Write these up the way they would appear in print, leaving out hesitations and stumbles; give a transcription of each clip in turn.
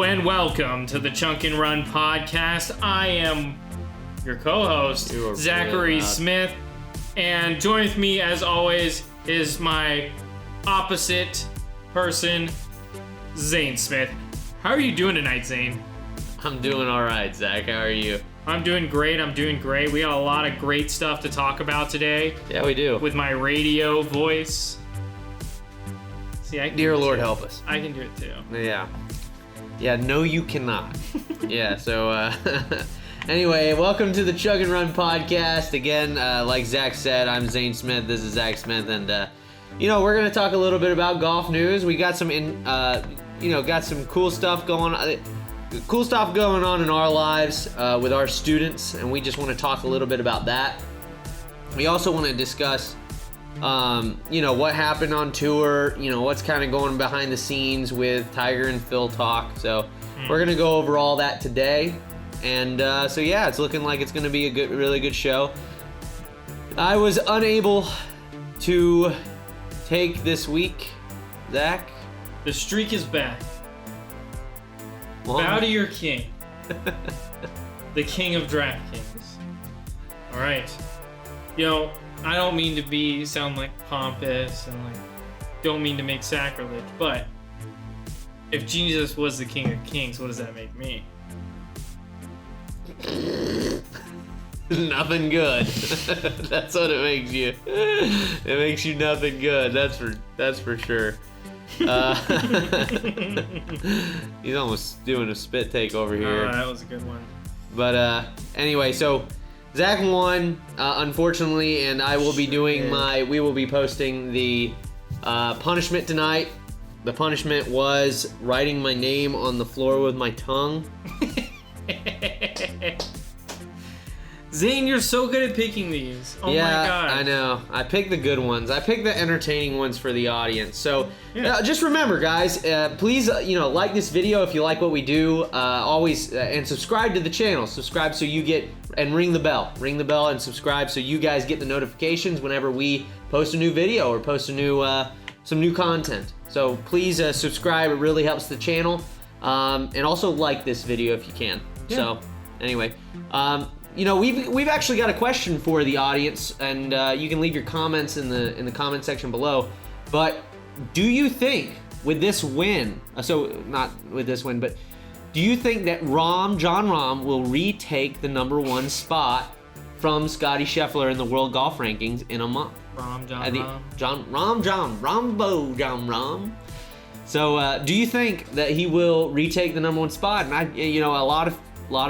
and welcome to the Chunk and Run podcast. I am your co-host, Zachary Smith, and join with me as always is my opposite person, Zane Smith. How are you doing tonight, Zane? I'm doing all right, Zach. How are you? I'm doing great. We got a lot of great stuff to talk about today. Yeah, we do. With my radio voice. See, I can Dear Lord, help us. I can do it too. Yeah, no you cannot. Yeah, so anyway, welcome to the Chug and Run podcast. Again, like Zach said, I'm Zane Smith. This is Zach Smith, and we're gonna talk a little bit about golf news. We got some got some cool stuff going on. Cool stuff going on in our lives with our students, and we just want to talk a little bit about that. We also want to discuss what happened on tour, what's kind of going behind the scenes with Tiger and Phil talk. So we're going to go over all that today. And it's looking like it's going to be a really good show. I was unable to take this week, Zach. The streak is back. Well, bow to your king. The king of DraftKings. All right. I don't mean to sound like pompous and don't mean to make sacrilege, but if Jesus was the king of kings, what does that make me? Nothing good. That's what it makes you. It makes you nothing good. That's for sure. He's almost doing a spit take over here. Oh, that was a good one. But anyway, so Zach won, unfortunately, and I will be doing we will be posting the punishment tonight. The punishment was writing my name on the floor with my tongue. Zane, you're so good at picking these. Oh yeah, my god. I know. I picked the good ones. I picked the entertaining ones for the audience. So just remember, guys, please, like this video if you like what we do. Always and subscribe to the channel. Subscribe so you get and ring the bell. Ring the bell and subscribe so you guys get the notifications whenever we post a new video or post a new some new content. So please subscribe. It really helps the channel. And also like this video if you can. Yeah. So anyway. We've actually got a question for the audience, and you can leave your comments in the comment section below. But do you think with this win, not with this win, but do you think that Jon Rahm will retake the #1 spot from Scottie Scheffler in the world golf rankings in a month? Rahmbo, Jon Rahm. So do you think that he will retake the #1 spot? And a lot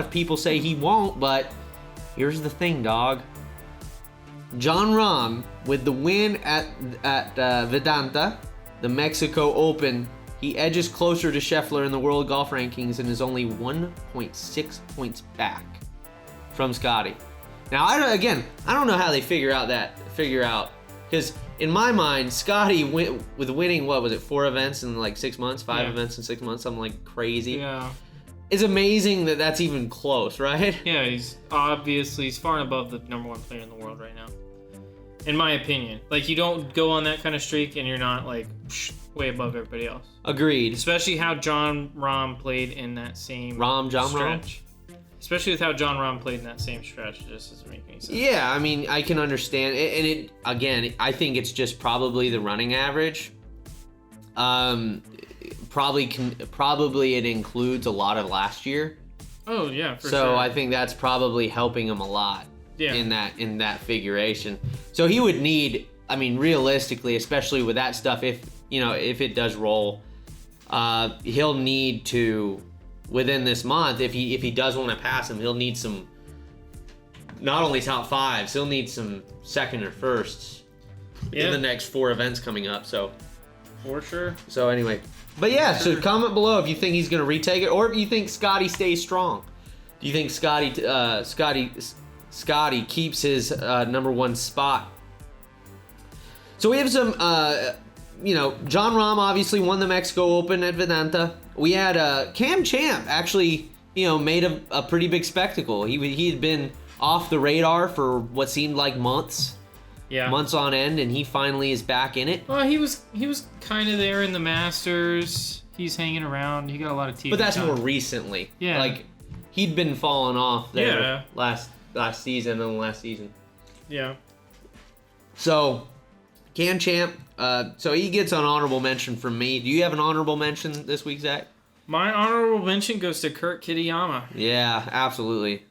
of people say he won't, but here's the thing, dog. Jon Rahm, with the win at Vidanta, the Mexico Open, he edges closer to Scheffler in the world golf rankings and is only 1.6 points back from Scottie. Now, I don't know how they figure out, because in my mind, Scottie with winning, 4 events in 6 months, 5 events in 6 months, something crazy. Yeah. It's amazing that that's even close, right? Yeah, he's far and above the #1 player in the world right now. In my opinion. You don't go on that kind of streak and you're not, way above everybody else. Agreed. Especially how Jon Rahm played in that same stretch. Especially with how Jon Rahm played in that same stretch. It just doesn't make any sense. Yeah, I mean, I can understand. And I think it's just probably the running average. Probably it includes a lot of last year. Oh yeah, for sure. So I think that's probably helping him a lot in that figuration. So he would need, realistically, especially with that stuff, if it does roll, he'll need to, within this month, if he does want to pass him, he'll need some, not only top 5s, he'll need some second or firsts in the next 4 events coming up. So for sure. So anyway. But yeah, so comment below if you think he's going to retake it, or if you think Scottie stays strong. Do you think Scottie keeps his #1 spot? So we have some, Jon Rahm obviously won the Mexico Open at Vidanta. We had Cam Champ actually, made a pretty big spectacle. He had been off the radar for what seemed like months. Yeah. Months on end, and he finally is back in it. Well, he was kind of there in the Masters. he's hanging around. He got a lot of TV. But that's time. more recently. Yeah. Like, he'd been falling off there Yeah. last season and last season. Yeah. So, Can Champ, so he gets an honorable mention from me. Do you have an honorable mention this week, Zach? My honorable mention goes to Kurt Kitayama. Yeah, absolutely.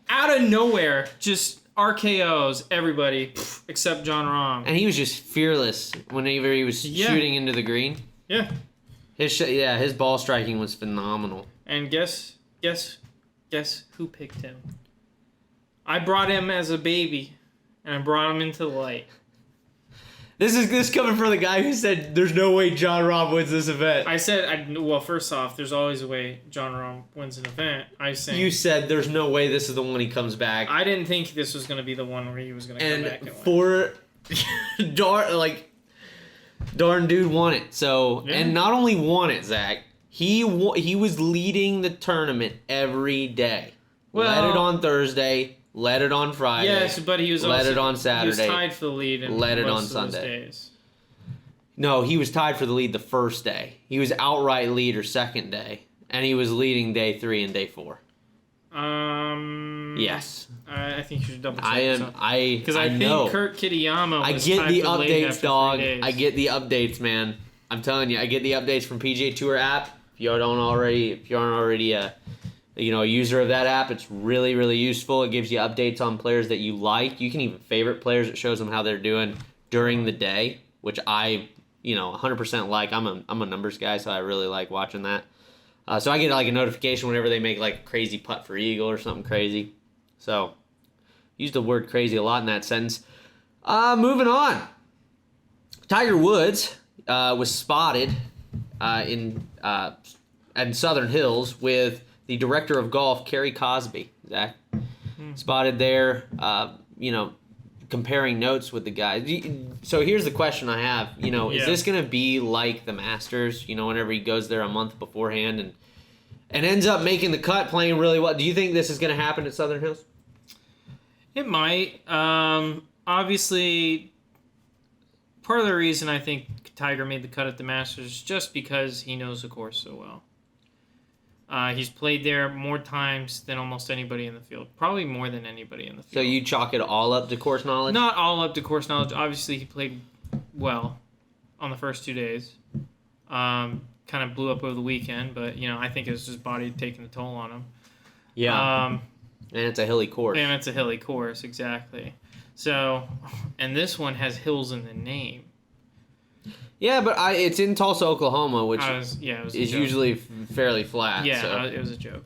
Out of nowhere, just RKOs everybody except Jon Rahm. And he was just fearless whenever he was shooting into the green. Yeah. His ball striking was phenomenal. And guess who picked him? I brought him as a baby, and I brought him into the light. This is coming from the guy who said there's no way Jon Rahm wins this event. I said, well, first off, there's always a way Jon Rahm wins an event. You said there's no way this is the one he comes back. I didn't think this was going to be the one where he was going to come back and win. Darn dude won it. So, Yeah. and not only won it, Zach, he was leading the tournament every day. Led it on Thursday, led it on Friday. Yes, but he was led it on Saturday. He was tied for the lead in led it on most of those Sunday. days. No, he was tied for the lead the first day. He was outright leader second day, and he was leading day 3 and day 4. Yes. I think you should double check. Because I think know. Kurt Kitayama was I get tied the for lead updates, after dog. 3 days. I get the updates, man. I'm telling you, I get the updates from PGA Tour app. If you aren't already a user of that app, it's really, really useful. It gives you updates on players that you like. You can even favorite players. It shows them how they're doing during the day, which I 100% like. I'm a numbers guy, so I really like watching that. So I get like a notification whenever they make like a crazy putt for eagle or something crazy. So use the word crazy a lot in that sentence. Moving on. Tiger Woods was spotted in Southern Hills with the director of golf, Kerry Cosby. Zach spotted there. Comparing notes with the guys. So here's the question I have. Is this going to be like the Masters? Whenever he goes there a month beforehand and ends up making the cut, playing really well. Do you think this is going to happen at Southern Hills? It might. Obviously, part of the reason I think Tiger made the cut at the Masters is just because he knows the course so well. He's played there more times than almost anybody in the field. Probably more than anybody in the field. So you chalk it all up to course knowledge? Not all up to course knowledge. Obviously, he played well on the first 2 days. Kind of blew up over the weekend, but, I think it was his body taking the toll on him. Yeah. And it's a hilly course. And it's a hilly course, exactly. So, and this one has hills in the name. Yeah, but it's in Tulsa, Oklahoma, which is usually fairly flat. Yeah, so. It was a joke.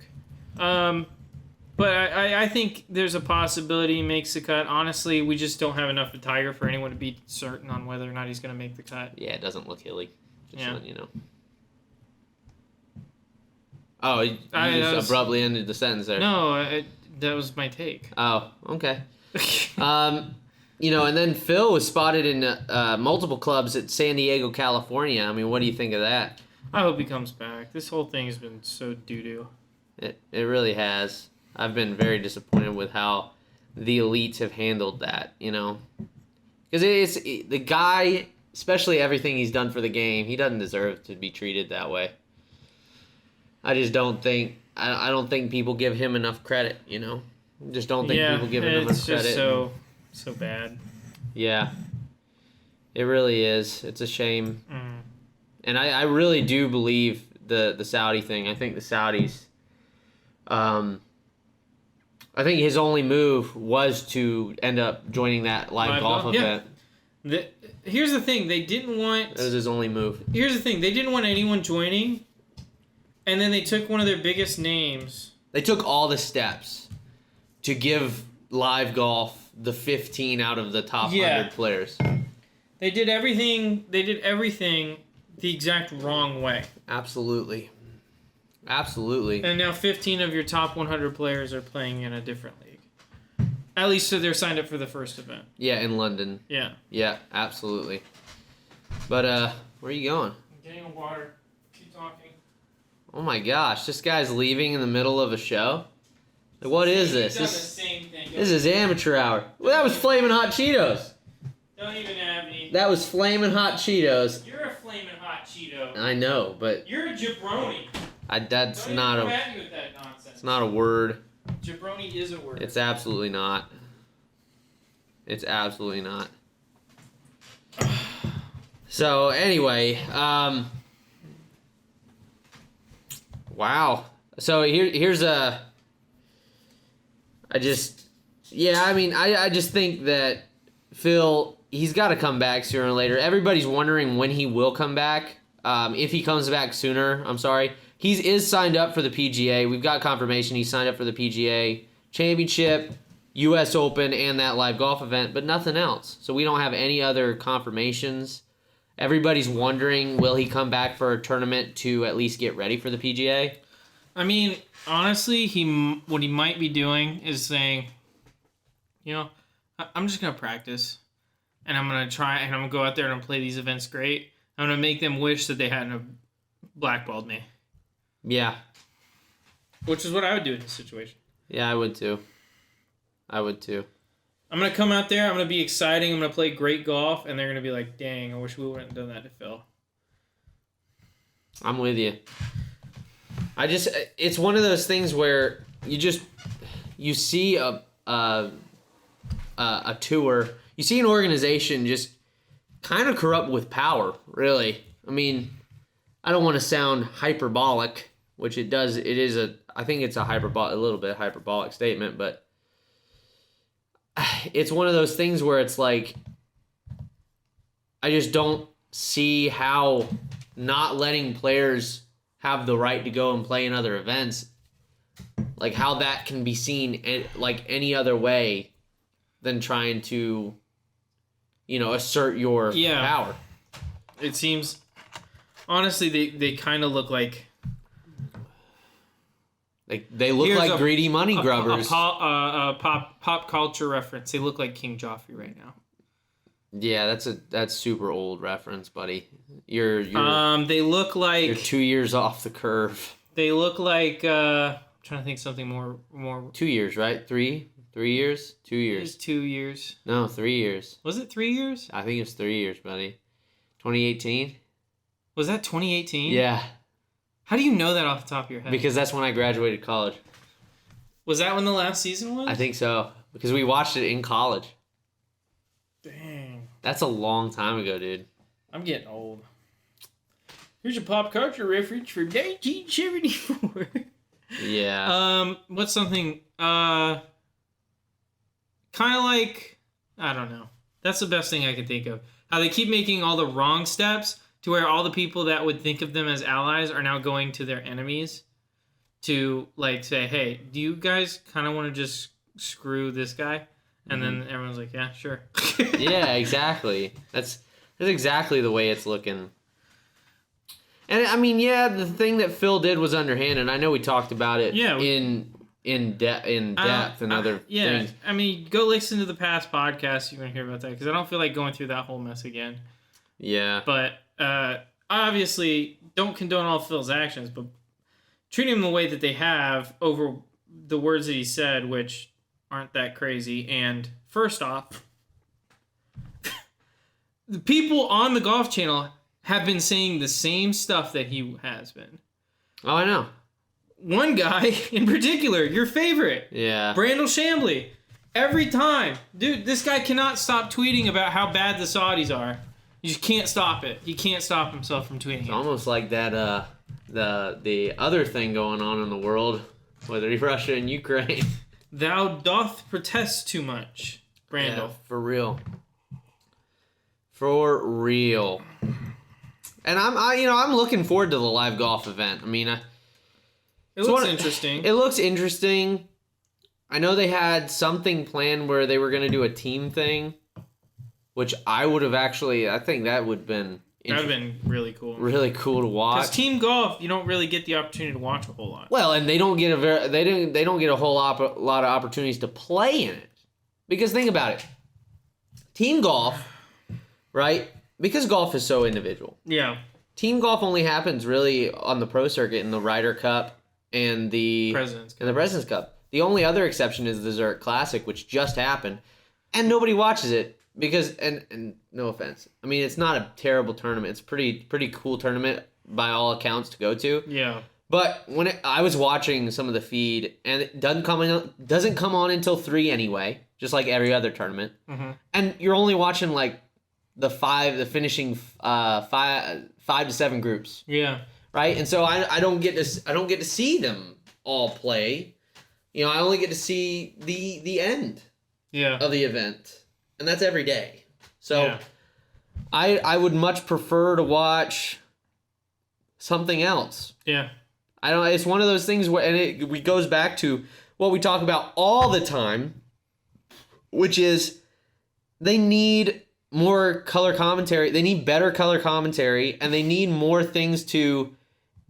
But I think there's a possibility he makes the cut. Honestly, we just don't have enough of Tiger for anyone to be certain on whether or not he's going to make the cut. Yeah, it doesn't look hilly. Just yeah. letting you know. Oh, you just abruptly ended the sentence there. No, that was my take. Oh, okay. And then Phil was spotted in multiple clubs at San Diego, California. I mean, what do you think of that? I hope he comes back. This whole thing has been so doo-doo. It really has. I've been very disappointed with how the elites have handled that, Because it's the guy, especially everything he's done for the game, he doesn't deserve to be treated that way. I just don't think... I don't think people give him enough credit, Just don't think people give him enough credit. It's just so bad. Yeah. It really is. It's a shame. Mm. And I really do believe the Saudi thing. I think the Saudis... I think his only move was to end up joining that live golf event. Here's the thing. They didn't want... That was his only move. Here's the thing. They didn't want anyone joining, and then they took one of their biggest names. They took all the steps to give live golf the 15 out of the top 100 players. They did everything the exact wrong way. Absolutely. Absolutely. And now 15 of your top 100 players are playing in a different league. At least so they're signed up for the first event. Yeah, in London. Yeah. Yeah, absolutely. But where are you going? I'm getting a water. Keep talking. Oh my gosh, this guy's leaving in the middle of a show? Like, what is this? This is amateur hour. Well, that was Flamin' Hot Cheetos. Don't even have me. That was Flamin' Hot Cheetos. You're a Flamin' Hot Cheeto. I know, but you're a jabroni. That's Don't not even a. come at me with that nonsense. It's not a word. Jabroni is a word. It's absolutely not. It's absolutely not. So anyway, wow. So here's a. I just think that Phil, he's got to come back sooner or later. Everybody's wondering when he will come back. If he comes back sooner, I'm sorry. He is signed up for the PGA. We've got confirmation he's signed up for the PGA Championship, U.S. Open, and that live golf event, but nothing else. So we don't have any other confirmations. Everybody's wondering, will he come back for a tournament to at least get ready for the PGA? I mean, honestly, what he might be doing is saying, I'm just going to practice, and I'm going to try, and I'm going to go out there and play these events great. I'm going to make them wish that they hadn't blackballed me. Yeah. Which is what I would do in this situation. Yeah, I would too. I'm going to come out there, I'm going to be exciting, I'm going to play great golf, and they're going to be like, dang, I wish we wouldn't have done that to Phil. I'm with you. It's one of those things where you see a tour, you see an organization just kind of corrupt with power, really. I mean, I don't want to sound hyperbolic, which it does. I think it's a little bit hyperbolic statement, but it's one of those things where it's like, I just don't see how not letting players have the right to go and play in other events, like how that can be seen like any other way than trying to, assert your power. It seems, honestly, they kind of look like they look like greedy money grubbers. A pop culture reference. They look like King Joffrey right now. Yeah, that's super old reference, buddy. You're they look like you're 2 years off the curve. They look like I'm trying to think something more 2 years, right? 3 years? 2 years. It was 2 years. No, 3 years. Was it 3 years? I think it's 3 years, buddy. 2018? Was that 2018? Yeah. How do you know that off the top of your head? Because that's when I graduated college. Was that when the last season was? I think so. Because we watched it in college. Dang. That's a long time ago, dude. I'm getting old. Here's a pop culture reference from 1974. Yeah. What's something, kind of like, I don't know. That's the best thing I can think of. How they keep making all the wrong steps to where all the people that would think of them as allies are now going to their enemies to, like, say, hey, do you guys kind of want to just screw this guy? And then everyone's like, yeah, sure. Yeah, exactly. That's exactly the way it's looking. And, I mean, yeah, the thing that Phil did was underhanded. I know we talked about it in depth and other things. I mean, go listen to the past podcasts. You're going to hear about that because I don't feel like going through that whole mess again. Yeah. But obviously, don't condone all Phil's actions, but treating him the way that they have over the words that he said, which aren't that crazy. And first off, the people on the Golf Channel have been saying the same stuff that he has been. Oh, I know. One guy in particular, your favorite. Yeah. Brandel Chambly. Every time. Dude, this guy cannot stop tweeting about how bad the Saudis are. You just can't stop it. He can't stop himself from tweeting It's it. almost like that, the other thing going on in the world, whether Russia and Ukraine. Thou doth protest too much, Brandel. Yeah, for real. For real. And I'm looking forward to the live golf event. I mean, it looks interesting. It looks interesting. I know they had something planned where they were going to do a team thing, which I think that would have been really cool. Really cool to watch. Because team golf, you don't really get the opportunity to watch a whole lot. Well, and they don't get a whole lot of opportunities to play in it. Because think about it. Team golf, right? Because golf is so individual. Yeah. Team golf only happens really on the pro circuit in the Ryder Cup and the President's Cup. The only other exception is the Zurich Classic, which just happened, and nobody watches it because and no offense, I mean it's not a terrible tournament. It's a pretty cool tournament. by all accounts to go to. Yeah. But I was watching some of the feed, and it doesn't come on until 3 anyway, just like every other tournament. Mm-hmm. And you're only watching like the finishing 5 to 7 groups. Yeah. Right, and so I don't get to see them all play. You know, I only get to see the end. Yeah. Of the event, and that's every day. So, I would much prefer to watch something else. Yeah. It's one of those things where, and it goes back to what we talk about all the time, which is they need more color commentary. They need better color commentary, and they need more things to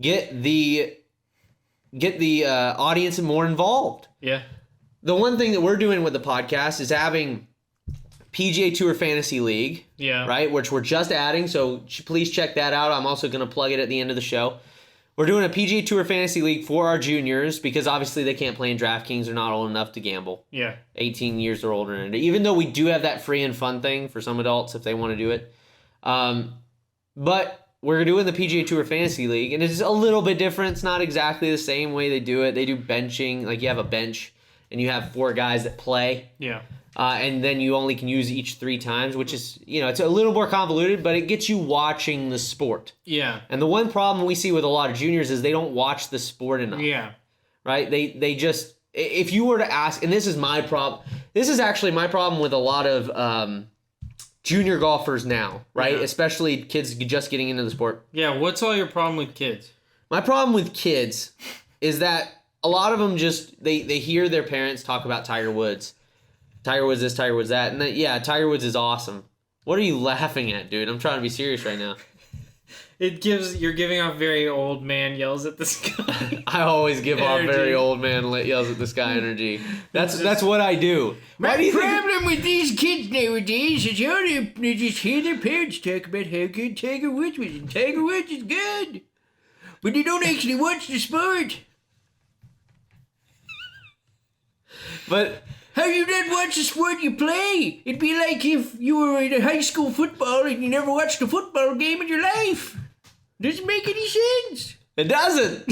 get the audience more involved. Yeah. The one thing that we're doing with the podcast is having PGA Tour Fantasy League. Yeah. Right, which we're just adding, so please check that out. I'm also going to plug it at the end of the show. We're doing a PGA Tour Fantasy League for our juniors because obviously they can't play in DraftKings. They're not old enough to gamble. Yeah. 18 years or older. And even though we do have that free and fun thing for some adults if they want to do it. But we're doing the PGA Tour Fantasy League, and it's a little bit different. It's not exactly the same way they do it. They do benching. Like you have a bench, and you have 4 guys that play. Yeah. And then you only can use each 3 times, which is, it's a little more convoluted, but it gets you watching the sport. Yeah. And the one problem we see with a lot of juniors is they don't watch the sport enough. Yeah. Right? They just, if you were to ask, and this is my problem, this is actually my problem with a lot of junior golfers now, right? Yeah. Especially kids just getting into the sport. Yeah, what's all your problem with kids? My problem with kids is that a lot of them just, they hear their parents talk about Tiger Woods. Tiger Woods this, Tiger Woods that. And then, yeah, Tiger Woods is awesome. What are you laughing at, dude? I'm trying to be serious right now. You're giving off very old man yells at the sky. I always give off very old man yells at the sky energy. That's what I do. My problem with these kids nowadays is they just hear their parents talk about how good Tiger Woods was, and Tiger Woods is good. But they don't actually watch the sport. But how you not watch the sport you play? It'd be like if you were in high school football and you never watched a football game in your life. Doesn't make any sense. It doesn't.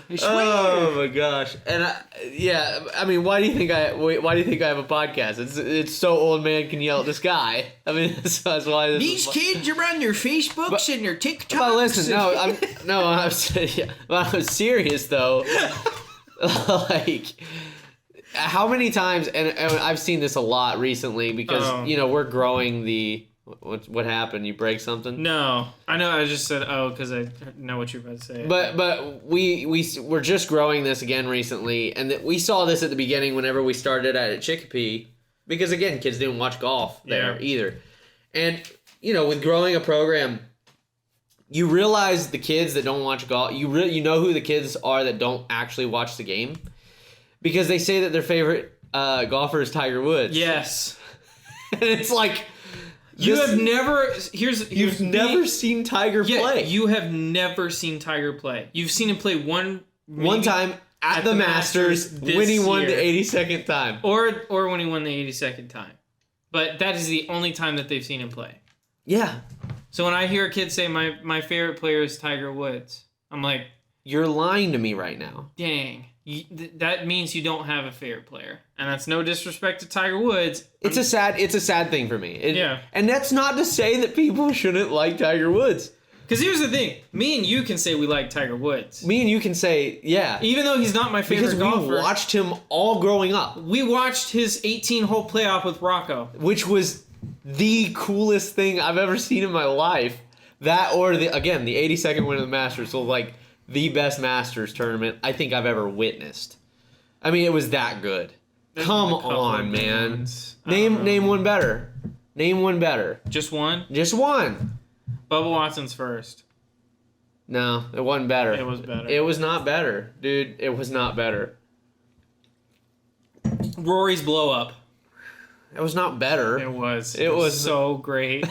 I swear. Oh my gosh! And I mean, why do you think I have a podcast? It's so old man can yell at the sky. I mean, that's why these kids are on their Facebooks and their TikToks. But listen, I'm serious though. Like, how many times? And I've seen this a lot recently because we're growing the. What happened? You break something? No, I know. I just said because I know what you're about to say. But we're just growing this again recently, and we saw this at the beginning whenever we started at Cherokee, because again, kids didn't watch golf there either, and with growing a program, you realize the kids that don't watch golf, you know who the kids are that don't actually watch the game, because they say that their favorite golfer is Tiger Woods. Yes, and it's like. You've never seen Tiger play. You have never seen Tiger play. You've seen him play one time at the Masters when he won the 82nd time. Or when he won the 82nd time. But that is the only time that they've seen him play. Yeah. So when I hear a kid say my favorite player is Tiger Woods, I'm like, you're lying to me right now. Dang. That means you don't have a favorite player, and that's no disrespect to Tiger Woods. It's a sad thing for me. Yeah, and that's not to say that people shouldn't like Tiger Woods. Because here's the thing: me and you can say we like Tiger Woods. Me and you can say, yeah, even though he's not my favorite golfer. Because we watched him all growing up. We watched his 18-hole playoff with Rocco, which was the coolest thing I've ever seen in my life. That or the 82nd win of the Masters. So like. The best Masters tournament I think I've ever witnessed. I mean, it was that good. Come on, man. Name one better. Name one better. Just one? Just one. Bubba Watson's first. No, it wasn't better. It was better. It was not better. Dude, it was not better. Rory's blow up. It was not better. It was. It was so great.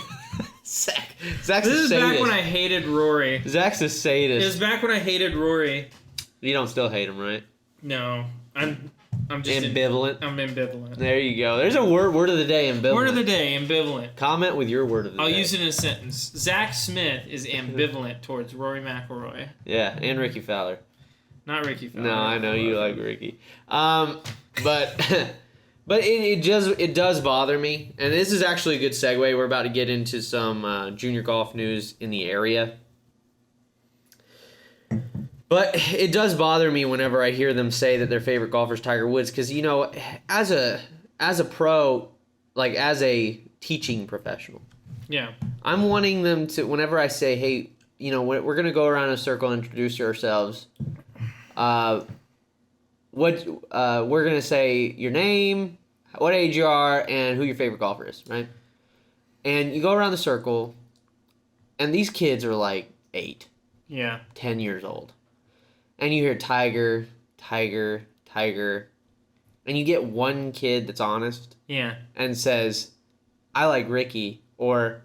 Zach's this is back when I hated Rory. Zach's a sadist. It was back when I hated Rory. You don't still hate him, right? No. I'm just ambivalent. I'm ambivalent. There you go. There's a word of the day, ambivalent. Word of the day, ambivalent. Comment with your word of the day. I'll use it in a sentence. Zach Smith is ambivalent towards Rory McIlroy. Yeah, and Ricky Fowler. Not Ricky Fowler. No, I know you like Ricky. But but it does bother me, and this is actually a good segue. We're about to get into some junior golf news in the area. But it does bother me whenever I hear them say that their favorite golfer is Tiger Woods, because as a pro, like as a teaching professional, yeah, I'm wanting them to. Whenever I say, hey, we're gonna go around in a circle and introduce ourselves. We're gonna say your name, what age you are, and who your favorite golfer is, right? And you go around the circle, and these kids are like 8, 10 years old, and you hear Tiger, Tiger, Tiger, and you get one kid that's honest, and says, I like Ricky, or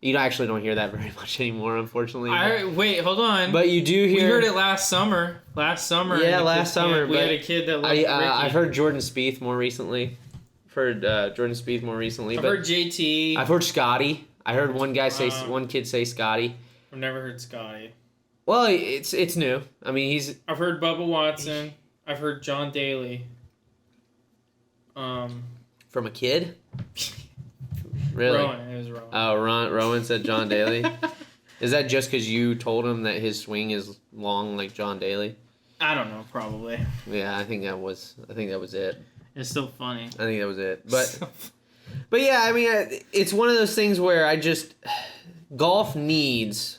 you actually don't hear that very much anymore, unfortunately. Wait, hold on. But you do hear. We heard it last summer. Yeah, last summer. We had a kid that liked Ricky. I've heard Jordan Spieth more recently. I've heard JT. I've heard Scotty. I heard one kid say Scotty. I've never heard Scotty. Well, it's new. I mean, I've heard Bubba Watson. I've heard John Daly. From a kid? Really? Rowan. It was Rowan. Oh, Rowan said John Daly. Is that just because you told him that his swing is long like John Daly? I don't know. Probably. Yeah, I think that was it. It's still funny. I think that was it. But yeah, I mean, it's one of those things where golf needs,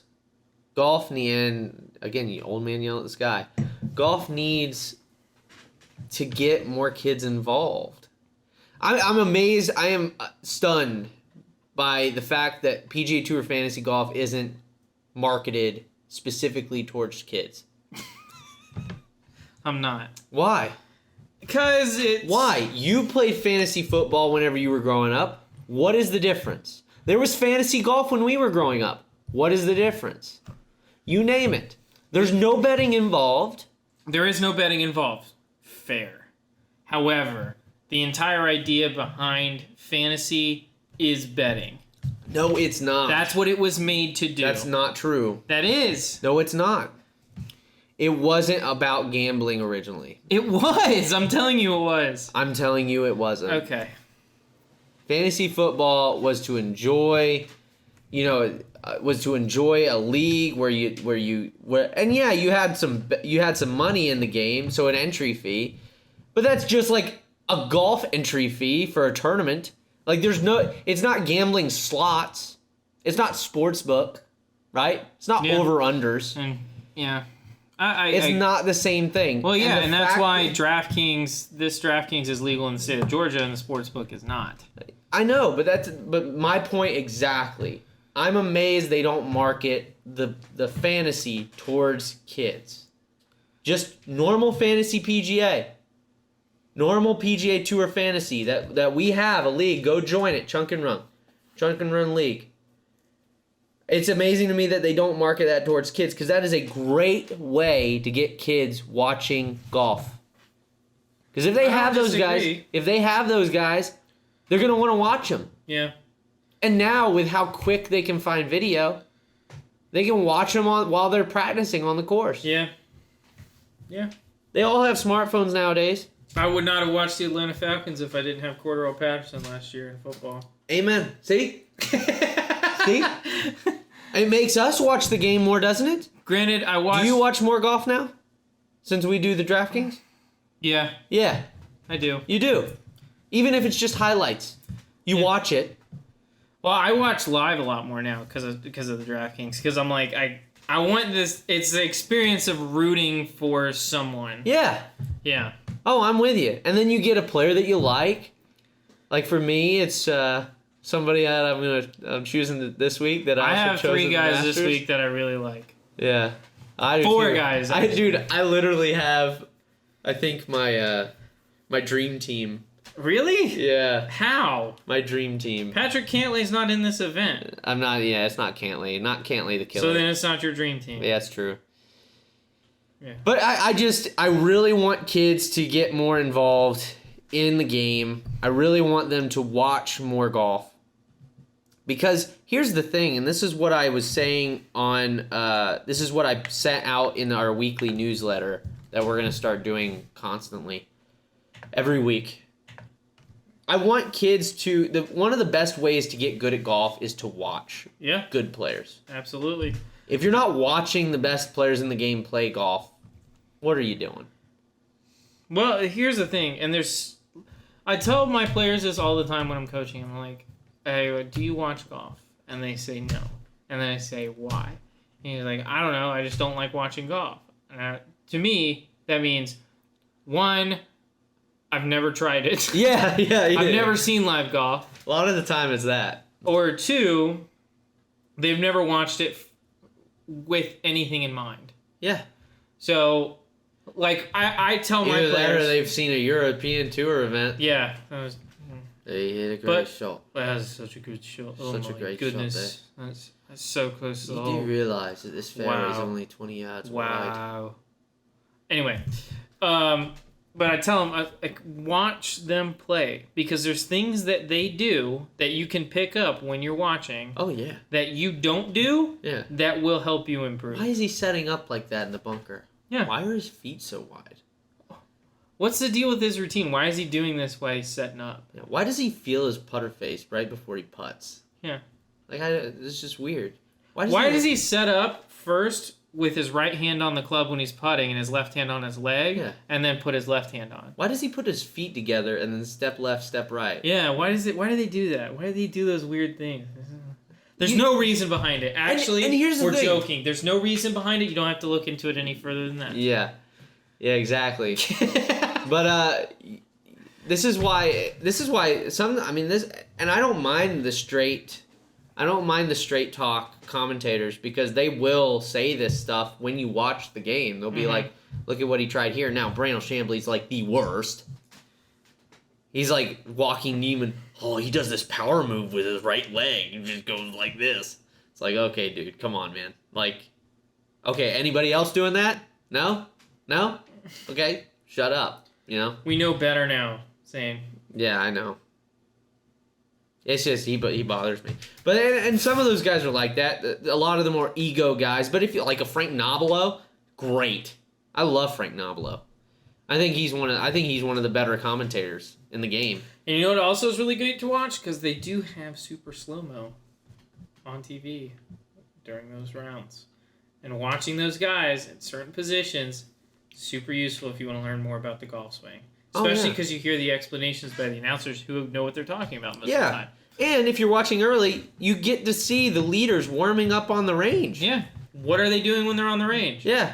and again, you old man yell at the sky. Golf needs to get more kids involved. I'm amazed. I am stunned by the fact that PGA Tour Fantasy Golf isn't marketed specifically towards kids. I'm not. Why? Because Why? You played fantasy football whenever you were growing up. What is the difference? There was fantasy golf when we were growing up. What is the difference? You name it. There's no betting involved. There is no betting involved. Fair. However, the entire idea behind fantasy is betting. No, it's not. That's what it was made to do. That's not true. That is. No, it's not. It wasn't about gambling originally. It was. I'm telling you it was. I'm telling you it wasn't. Okay. Fantasy football was to enjoy, a league and yeah, you had some money in the game, so an entry fee, but that's just like a golf entry fee for a tournament. Like it's not gambling slots. It's not sportsbook, right? It's not over-unders. And yeah. It's not the same thing. Well, yeah, and that's why DraftKings is legal in the state of Georgia and the sportsbook is not. I know, but my point exactly. I'm amazed they don't market the fantasy towards kids. Just normal fantasy PGA. Normal PGA Tour Fantasy that we have a league. Go join it. Chunk and Run League. It's amazing to me that they don't market that towards kids, because that is a great way to get kids watching golf. Because if they have those guys, they're going to want to watch them. Yeah. And now with how quick they can find video, they can watch them while they're practicing on the course. Yeah. Yeah. They all have smartphones nowadays. I would not have watched the Atlanta Falcons if I didn't have Cordero Patterson last year in football. Amen. See? See? It makes us watch the game more, doesn't it? Granted, I watch. Do you watch more golf now? Since we do the DraftKings? Yeah. Yeah. I do. You do. Even if it's just highlights. You watch it. Well, I watch live a lot more now because of the DraftKings. Because I'm like, I want this. It's the experience of rooting for someone. Yeah. Yeah. Oh, I'm with you. And then you get a player that you like. Like for me, it's somebody that I'm choosing this week that I have 3 guys this week that I really like. Yeah. I do 4 too. guys. I literally have, I think my dream team. Really? Yeah. How? My dream team. Patrick Cantlay's not in this event. I'm not. Yeah, it's not Cantlay. Not Cantlay the killer. So then it's not your dream team. Yeah, that's true. Yeah. But I really want kids to get more involved in the game. I really want them to watch more golf. Because here's the thing, and this is what I was saying this is what I sent out in our weekly newsletter that we're going to start doing constantly, every week. I want kids to, one of the best ways to get good at golf is to watch good players. Absolutely. If you're not watching the best players in the game play golf, what are you doing? Well, here's the thing, and I tell my players this all the time when I'm coaching. I'm like, hey, do you watch golf? And they say no. And then I say, why? And he's like, I don't know. I just don't like watching golf. And to me, that means, one, I've never tried it. Yeah. I've never seen live golf. A lot of the time it's that. Or two, they've never watched it with anything in mind. Yeah. So, like, I tell my players... Either that or they've seen a European Tour event. Yeah. They hit a great shot. That was such a good shot. Such a great shot there. That's so close to the hole. You do realize that this fairway is only 20 yards wide. Wow. Anyway, but I tell them, watch them play. Because there's things that they do that you can pick up when you're watching. Oh, yeah. That you don't do. Yeah. That will help you improve. Why is he setting up like that in the bunker? Yeah. Why are his feet so wide? What's the deal with his routine? Why is he doing this while he's setting up? Yeah, why does he feel his putter face right before he putts? Yeah. Like, it's just weird. Why does he set up first with his right hand on the club when he's putting and his left hand on his leg, and then put his left hand on? Why does he put his feet together and then step left, step right? Yeah, why do they do that? Why do they do those weird things? There's no reason behind it. Actually, and here's the thing. Joking. There's no reason behind it. You don't have to look into it any further than that. Yeah. Yeah, exactly. But this is why and I don't mind the straight talk commentators because they will say this stuff when you watch the game. They'll be like, look at what he tried here. Now Brandel Chambly's like the worst. He's like walking Neiman. Oh, he does this power move with his right leg and just goes like this. It's like, okay, dude, come on, man. Like, okay, anybody else doing that? No? Okay, shut up, you know? We know better now, saying. Yeah, I know. It's just, he bothers me. But, and some of those guys are like that. A lot of them are ego guys. But if you like a Frank Nobilo, great. I love Frank Nobilo. I think he's one of the better commentators in the game. And you know what also is really great to watch? Because they do have super slow-mo on TV during those rounds. And watching those guys at certain positions, super useful if you want to learn more about the golf swing. Especially because you hear the explanations by the announcers who know what they're talking about most of the time. And if you're watching early, you get to see the leaders warming up on the range. Yeah. What are they doing when they're on the range? Yeah.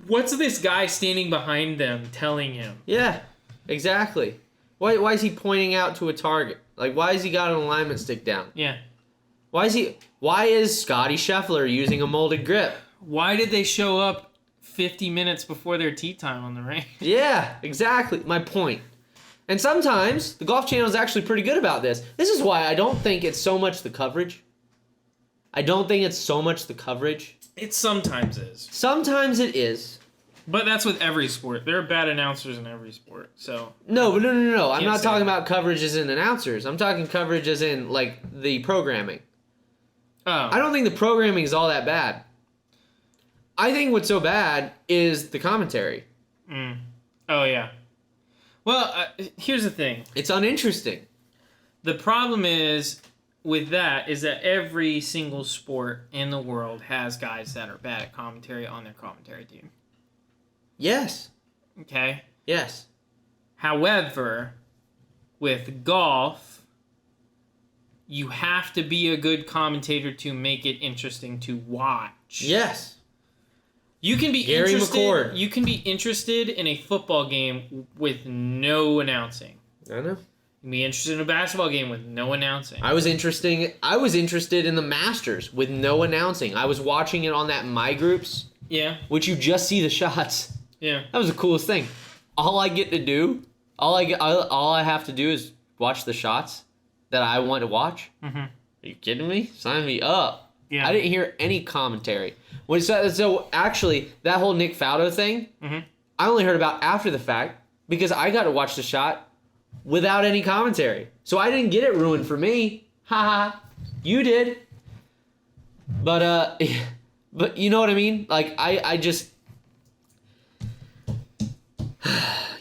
What's this guy standing behind them telling him? Yeah, exactly. Why is he pointing out to a target? Like, why has he got an alignment stick down? Yeah. Why is Scotty Scheffler using a molded grip? Why did they show up 50 minutes before their tee time on the range? Yeah, exactly. My point. And sometimes the Golf Channel is actually pretty good about this. This is why I don't think it's so much the coverage. It sometimes is. Sometimes it is. But that's with every sport. There are bad announcers in every sport. So No. I'm not talking about coverage as in announcers. I'm talking coverage as in, like, the programming. Oh. I don't think the programming is all that bad. I think what's so bad is the commentary. Oh, yeah. Well, here's the thing. It's uninteresting. The problem is with that is that every single sport in the world has guys that are bad at commentary on their commentary team. Yes. Okay? Yes. However, with golf, you have to be a good commentator to make it interesting to watch. Yes. You can be Gary McCord. You can be interested in a football game with no announcing. I know. You can be interested in a basketball game with no announcing. I was interested in the Masters with no announcing. I was watching it on that My Groups. Yeah. Which you just see the shots. Yeah. That was the coolest thing. All I have to do is watch the shots that I want to watch. Mm-hmm. Are you kidding me? Sign me up. Yeah. I didn't hear any commentary. So actually, that whole Nick Faldo thing, I only heard about after the fact because I got to watch the shot without any commentary. So I didn't get it ruined for me. Ha. You did. But you know what I mean? Like, I just...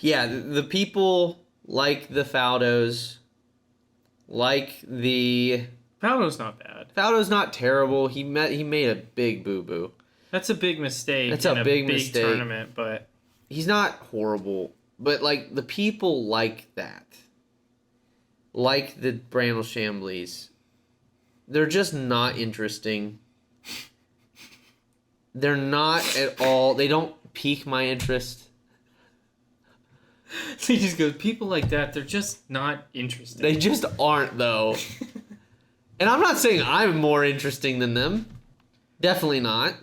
Yeah, the people like the Faldos, like the... Faldo's not bad. Faldo's not terrible. He made a big boo-boo. That's a big mistake. That's a big mistake. Tournament, but... He's not horrible, but, like, the people like that. Like the Brandel Chambleys. They're just not interesting. They're not at all... They don't pique my interest. So he just goes, people like that, they're just not interesting. They just aren't, though. And I'm not saying I'm more interesting than them. Definitely not.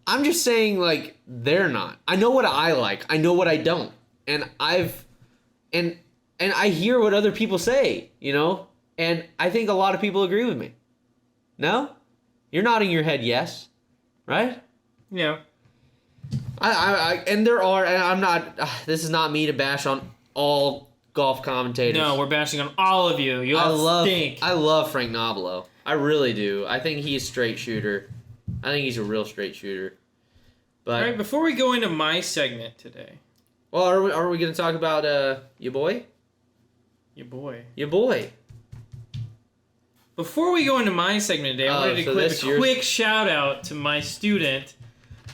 I'm just saying, like, they're not. I know what I like. I know what I don't. And I hear what other people say, you know? And I think a lot of people agree with me. No? You're nodding your head yes. Right? Yeah. And there are, and I'm not, this is not me to bash on all golf commentators. No, we're bashing on all of you. You all stink. I love Frank Nobilo. I really do. I think he's a straight shooter. I think he's a real straight shooter. But all right, before we go into my segment today. Well, are we going to talk about your boy? Your boy. Your boy. Before we go into my segment today, I wanted to give a quick shout out to my student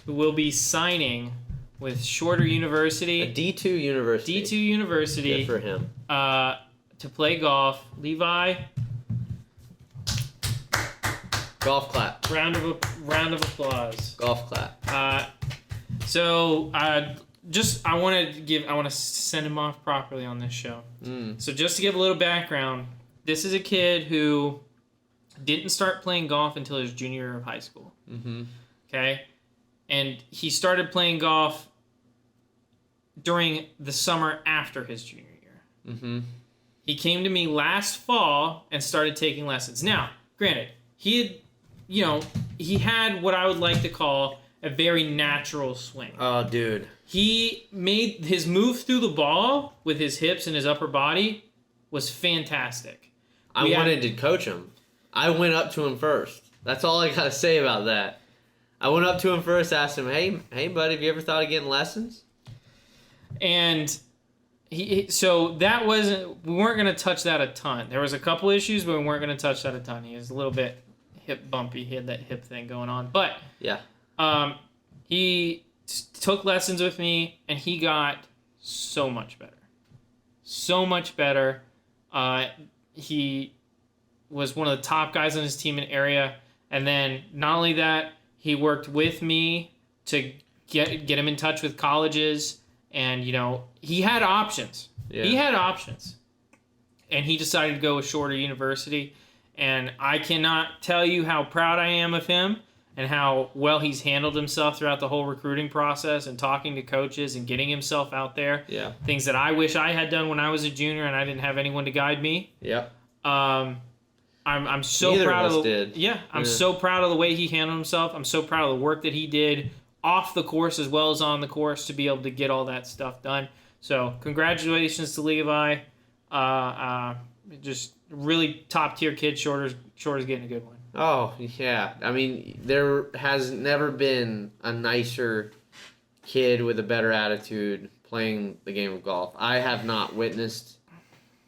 who will be signing with Shorter University. A D2 University. D2 University. Good for him. To play golf. Levi. Golf clap. Round of applause. Golf clap. I want to send him off properly on this show. So just to give a little background, this is a kid who didn't start playing golf until his junior year of high school. Okay? And he started playing golf during the summer after his junior year. He came to me last fall and started taking lessons. Now, granted, he had what I would like to call a very natural swing. Oh, dude. He made his move through the ball with his hips and his upper body was fantastic. I wanted to coach him. I went up to him first. That's all I got to say about that. I went up to him first, asked him, hey, buddy, have you ever thought of getting lessons? And we weren't going to touch that a ton. There was a couple issues, but we weren't going to touch that a ton. He was a little bit hip bumpy. He had that hip thing going on. But yeah, he took lessons with me, and he got so much better. So much better. He was one of the top guys on his team in area. And then not only that, he worked with me to get him in touch with colleges, and he had options. Yeah. He had options, and he decided to go with Shorter University. And I cannot tell you how proud I am of him and how well he's handled himself throughout the whole recruiting process and talking to coaches and getting himself out there. Yeah, things that I wish I had done when I was a junior and I didn't have anyone to guide me. Yeah. I'm so Neither proud of us did. Yeah, I'm so proud of the way he handled himself. I'm so proud of the work that he did off the course as well as on the course to be able to get all that stuff done. So congratulations to Levi. Just really top tier kid. Shorter's getting a good one. Oh yeah, I mean there has never been a nicer kid with a better attitude playing the game of golf. I have not witnessed,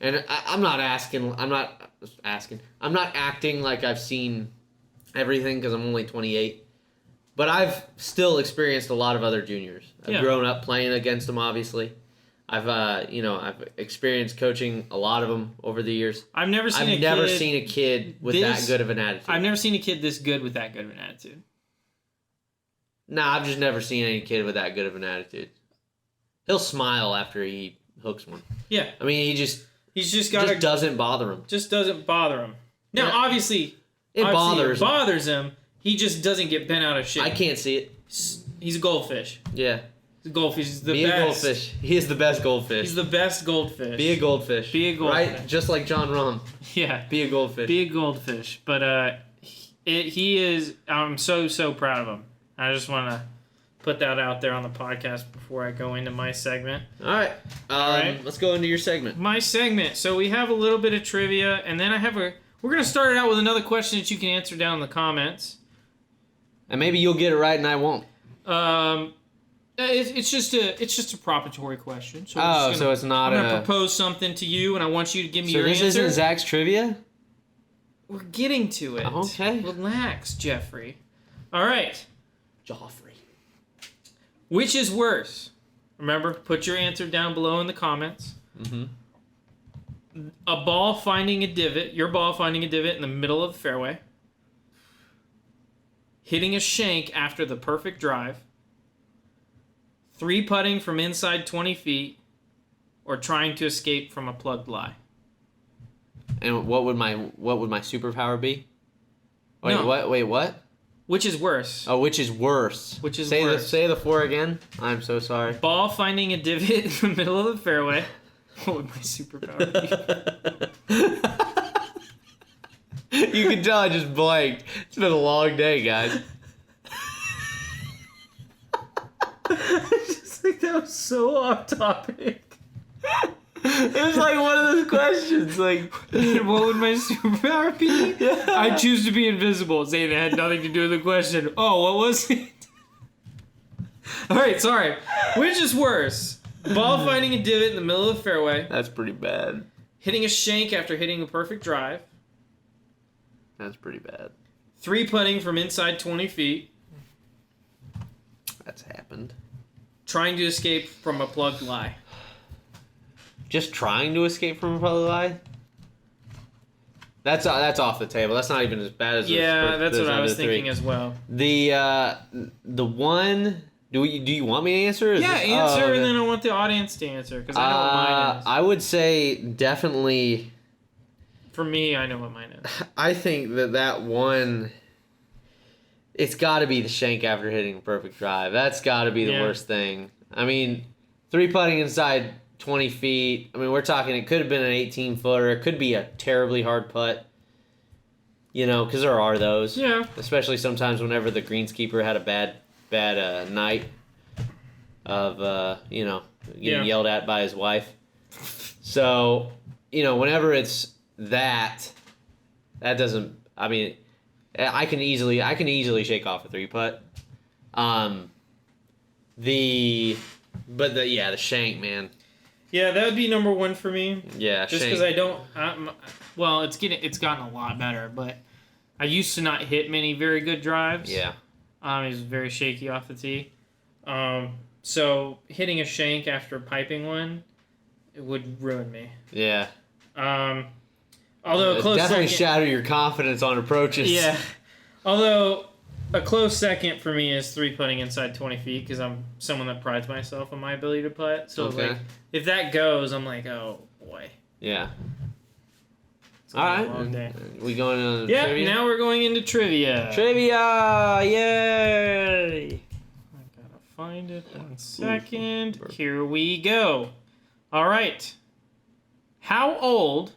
and I'm not acting like I've seen everything because I'm only 28. But I've still experienced a lot of other juniors. I've grown up playing against them, obviously. I've experienced coaching a lot of them over the years. I've never seen a kid with that good of an attitude. I've never seen a kid this good with that good of an attitude. Nah, I've just never seen any kid with that good of an attitude. He'll smile after he hooks one. Yeah. I mean, he just doesn't bother him. Just doesn't bother him. Now, obviously, it bothers him. He just doesn't get bent out of shape. I can't see it. He's a goldfish. Yeah. He's a goldfish. He's the best. Be a goldfish. He is the best goldfish. He's the best goldfish. Be a goldfish. Be a goldfish. Right? Just like Jon Rahm. Yeah. Be a goldfish. Be a goldfish. But he is... I'm so proud of him. I just want to put that out there on the podcast before I go into my segment. All right. Let's go into your segment. My segment. So we have a little bit of trivia, and then we're going to start it out with another question that you can answer down in the comments. And maybe you'll get it right and I won't. It's just a proprietary question. So so it's not I'm gonna propose something to you, and I want you to give me your answer. So this isn't Zach's trivia? We're getting to it. Okay. Relax, Jeffrey. All right. Joffrey. Which is worse? Remember, put your answer down below in the comments. Mm-hmm. Your ball finding a divot in the middle of the fairway. Hitting a shank after the perfect drive. 3-putting from inside 20 feet. Or trying to escape from a plugged lie. And what would my superpower be? Wait, no. What? Wait, what? Which is worse? Oh, which is worse? Say the 4 again. I'm so sorry. Ball finding a divot in the middle of the fairway. What would my superpower be? You can tell I just blanked. It's been a long day, guys. I just think that was so off topic. It was like one of those questions, like, what would my superpower be? Yeah. I choose to be invisible. Saying it had nothing to do with the question. Oh, what was it? All right, sorry. Which is worse? Ball finding a divot in the middle of the fairway. That's pretty bad. Hitting a shank after hitting a perfect drive. That's pretty bad. 3-putting from inside 20 feet. That's happened. Trying to escape from a plugged lie. Just trying to escape from a plugged lie? That's off the table. That's not even as bad as that's what I was thinking as well. The one. Do you want me to answer? Answer, okay. And then I want the audience to answer because I know what mine is. I would say definitely. For me, I know what mine is. I think that one. It's got to be the shank after hitting a perfect drive. That's got to be the worst thing. I mean, 3-putting inside 20 feet. I mean, we're talking. It could have been an 18-footer. It could be a terribly hard putt. You know, because there are those. Yeah. Especially sometimes whenever the greenskeeper had a bad night of getting yelled at by his wife. So, whenever it's that doesn't. I mean, I can easily shake off a 3-putt. The shank, man. Yeah, that would be number 1 for me. Yeah, just because I don't. It's gotten a lot better, but I used to not hit many very good drives. Yeah. It was very shaky off the tee. So hitting a shank after piping one, it would ruin me. Yeah. Although a close definitely second, shatter your confidence on approaches. Yeah. Although a close second for me is 3-putting inside 20 feet because I'm someone that prides myself on my ability to putt. So okay. If that goes, I'm like, oh boy. Yeah. All right. We going to trivia? Now we're going into trivia. Trivia! Yay! I gotta find it 1 second. Here we go. All right. How old?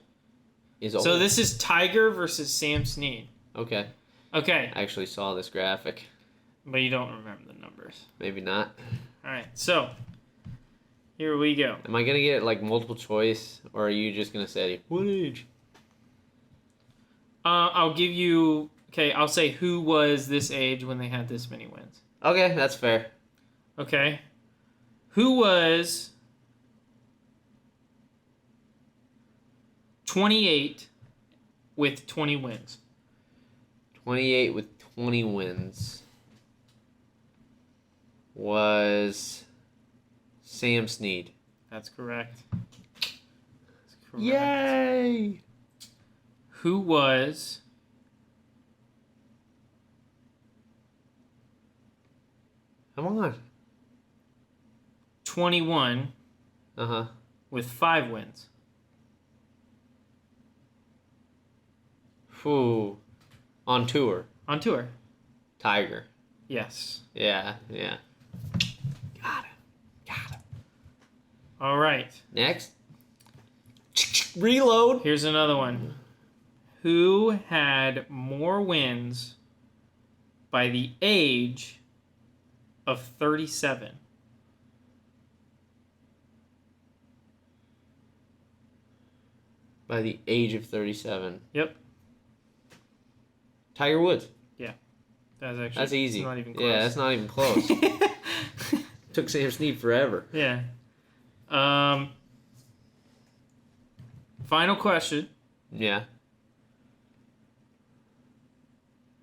Is old. So this is Tiger versus Sam Snead. Okay. Okay. I actually saw this graphic. But you don't remember the numbers. Maybe not. All right. So here we go. Am I gonna get like multiple choice, or are you just gonna say what age? I'll give you... Okay, I'll say who was this age when they had this many wins. Okay, that's fair. Okay. Who was 28 with 20 wins? 28 with 20 wins was Sam Snead. That's correct. Yay! Who was Come on. 21 with 5 wins? Ooh. On tour. On tour. Tiger. Yes. Yeah. Got him. All right. Next. Reload. Here's another one. Who had more wins by the age of 37. By the age of 37. Yep. Tiger Woods. Yeah. That's easy. Not even close. Yeah, that's not even close. Took Sam Snead forever. Yeah. Final question. Yeah.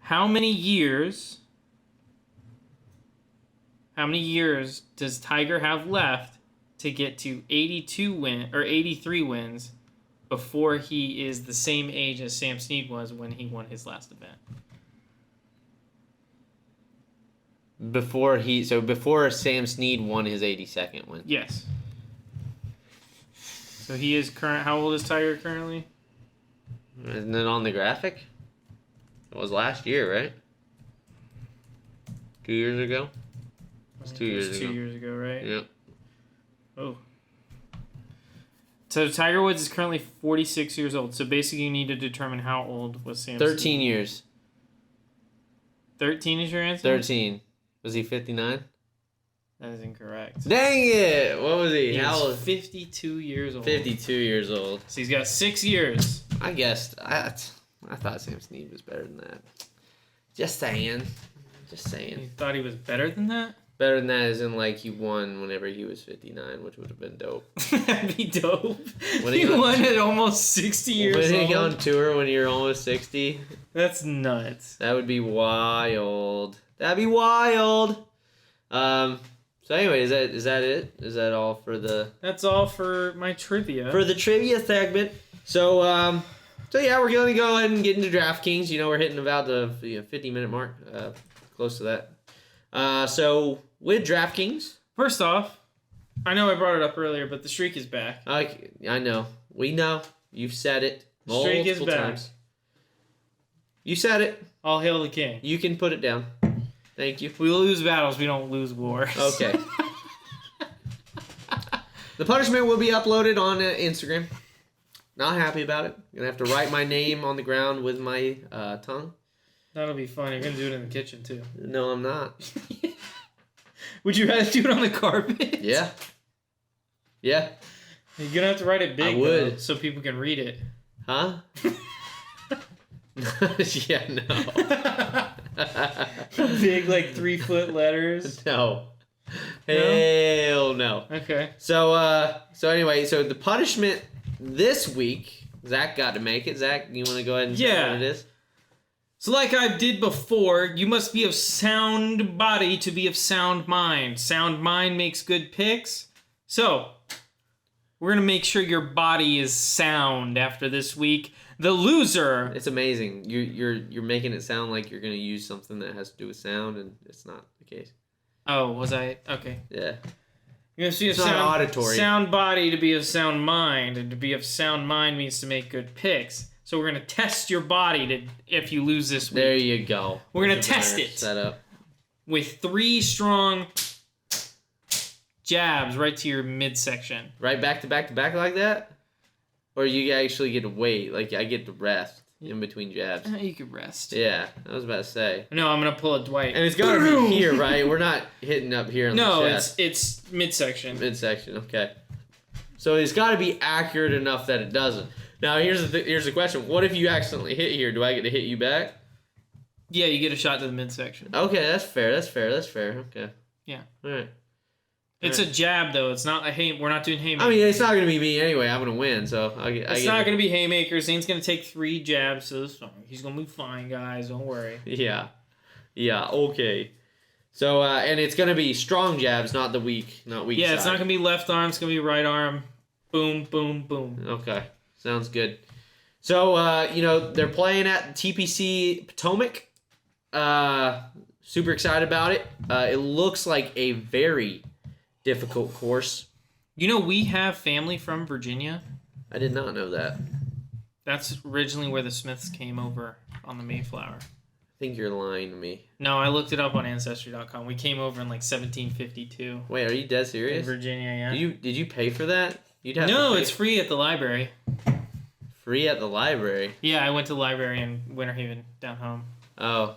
How many years does Tiger have left to get to 83 wins before he is the same age as Sam Snead was when he won his last event? Before Sam Snead won his 82nd win. Yes. So he is current. How old is Tiger currently? Isn't it on the graphic? It was last year, right? 2 years ago? It was 2 years ago. 2 years ago, right? Yep. Oh. So Tiger Woods is currently 46 years old. So basically you need to determine how old was Sam 13 Snead. years. 13 is your answer? 13. Was he 59? That is incorrect. Dang it! What was he? He How was old? 52 years old. 52 years old. So he's got 6 years. I guessed. I thought Sam Snead was better than that. Just saying. You Just saying. thought he was better than that? Better than that as in, like, he won whenever he was 59, which would have been dope. That'd be dope. Winning He on- won at almost 60 years Winning old. on tour when you're almost 60. That's nuts. That would be wild. That'd be wild. So anyway, is that it? Is that all for the That's all for my trivia. for the trivia segment? So yeah, we're gonna go ahead and get into DraftKings. You know, we're hitting about the 50-minute mark, close to that. So with DraftKings, First off, I know I brought it up earlier, but the streak is back. I know, we know, you've said it Streak is multiple back. times. You said it. All hail the king. You can put it down. Thank you. We lose battles, we don't lose wars. Okay. The punishment will be uploaded on Instagram. Not happy about it. Gonna have to write my name on the ground with my tongue. That'll be fun. You're going to do it in the kitchen, too. No, I'm not. Would you rather do it on the carpet? Yeah. Yeah. You're going to have to write it big, I would. though, so people can read it. Huh? Yeah, no. Big, like, 3-foot letters. No. Hell no. Okay. So anyway, so the punishment this week, Zach got to make it. Zach, you want to go ahead and say what it is? So like I did before, you must be of sound body to be of sound mind. Sound mind makes good picks. So, we're going to make sure your body is sound after this week. The loser... It's amazing. You're making it sound like you're going to use something that has to do with sound, and it's not the case. Oh, was I? Okay. Yeah. You must be of It's not auditory. sound body to be of sound mind, and to be of sound mind means to make good picks. So we're going to test your body if you lose this week. There you go. We're going to That's a test better it. Setup. With 3 strong jabs right to your midsection. Right back to back to back like that? Or you actually get to wait, like I get to rest in between jabs. You could rest. Yeah, I was about to say. No, I'm going to pull a Dwight. And it's got to be here, right? We're not hitting up here on the chest. No, it's midsection. Midsection, okay. So it's got to be accurate enough that it doesn't. Now, here's the question. What if you accidentally hit here? Do I get to hit you back? Yeah, you get a shot to the midsection. Okay, that's fair. Okay. Yeah. All right. It's a jab, though. It's not we're not doing haymakers. I mean, it's not going to be me anyway. I'm going to win, so It's not going to be haymakers. Zane's going to take 3 jabs to the stomach. He's going to be fine, guys. Don't worry. Yeah, okay. So, and it's going to be strong jabs, not weak Yeah, side. it's not going to be left arm. It's going to be right arm. Boom, boom, boom. Okay, sounds good. So, they're playing at TPC Potomac. Super excited about it. It looks like a very difficult course. You know, we have family from Virginia. I did not know that. That's originally where the Smiths came over on the Mayflower. I think you're lying to me. No, I looked it up on Ancestry.com. We came over in like 1752. Wait, are you dead serious? In Virginia, yeah. Did you pay for that? You'd have No, to pay. it's free at the library. Free at the library. Yeah, I went to the library in Winter Haven down home. Oh,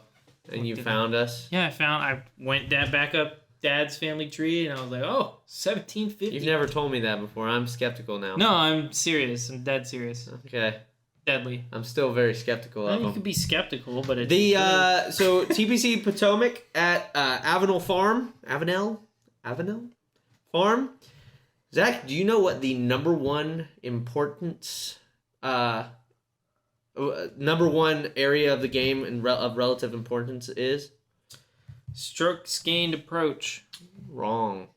and you found us? Yeah, I went back up dad's family tree, and I was like, oh, 1750. You've never told me that before. I'm skeptical now. No, I'm serious. I'm dead serious. Okay. Deadly. I'm still very skeptical of them. You could be skeptical, but it's... So TPC Potomac at Avenel Farm. Avenel Farm. Zach, do you know what the number one area of the game and of relative importance is? Strokes gained approach. Wrong.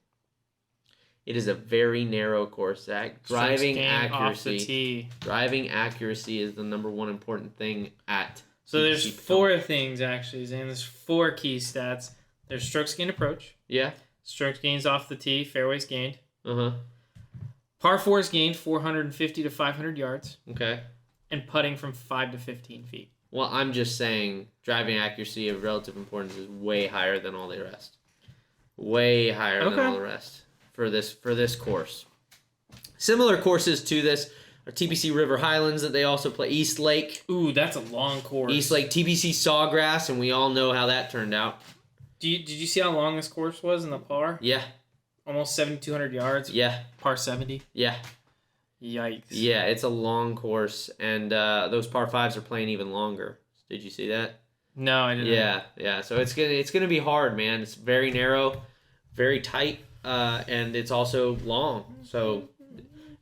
It is a very narrow course, Zach. Driving accuracy. Off the tee. Driving accuracy is the number one important thing at. So there's four things actually, Zane. There's four key stats. There's strokes gained approach. Yeah. Strokes gains off the tee. Fairways gained. Uh-huh. Par 4s gained 450 to 500 yards. Okay. And putting from 5 to 15 feet. Well, I'm just saying driving accuracy of relative importance is way higher than all the rest. Way higher than all the rest for this course. Similar courses to this are TPC River Highlands that they also play. East Lake. Ooh, that's a long course. East Lake, TPC Sawgrass, and we all know how that turned out. Did you see how long this course was in the par? Yeah. Almost 7,200 yards. Yeah. Par 70. Yeah. Yikes. Yeah, it's a long course, and those par 5s are playing even longer. Did you see that? No, I didn't. Yeah. So it's gonna be hard, man. It's very narrow, very tight, and it's also long. So,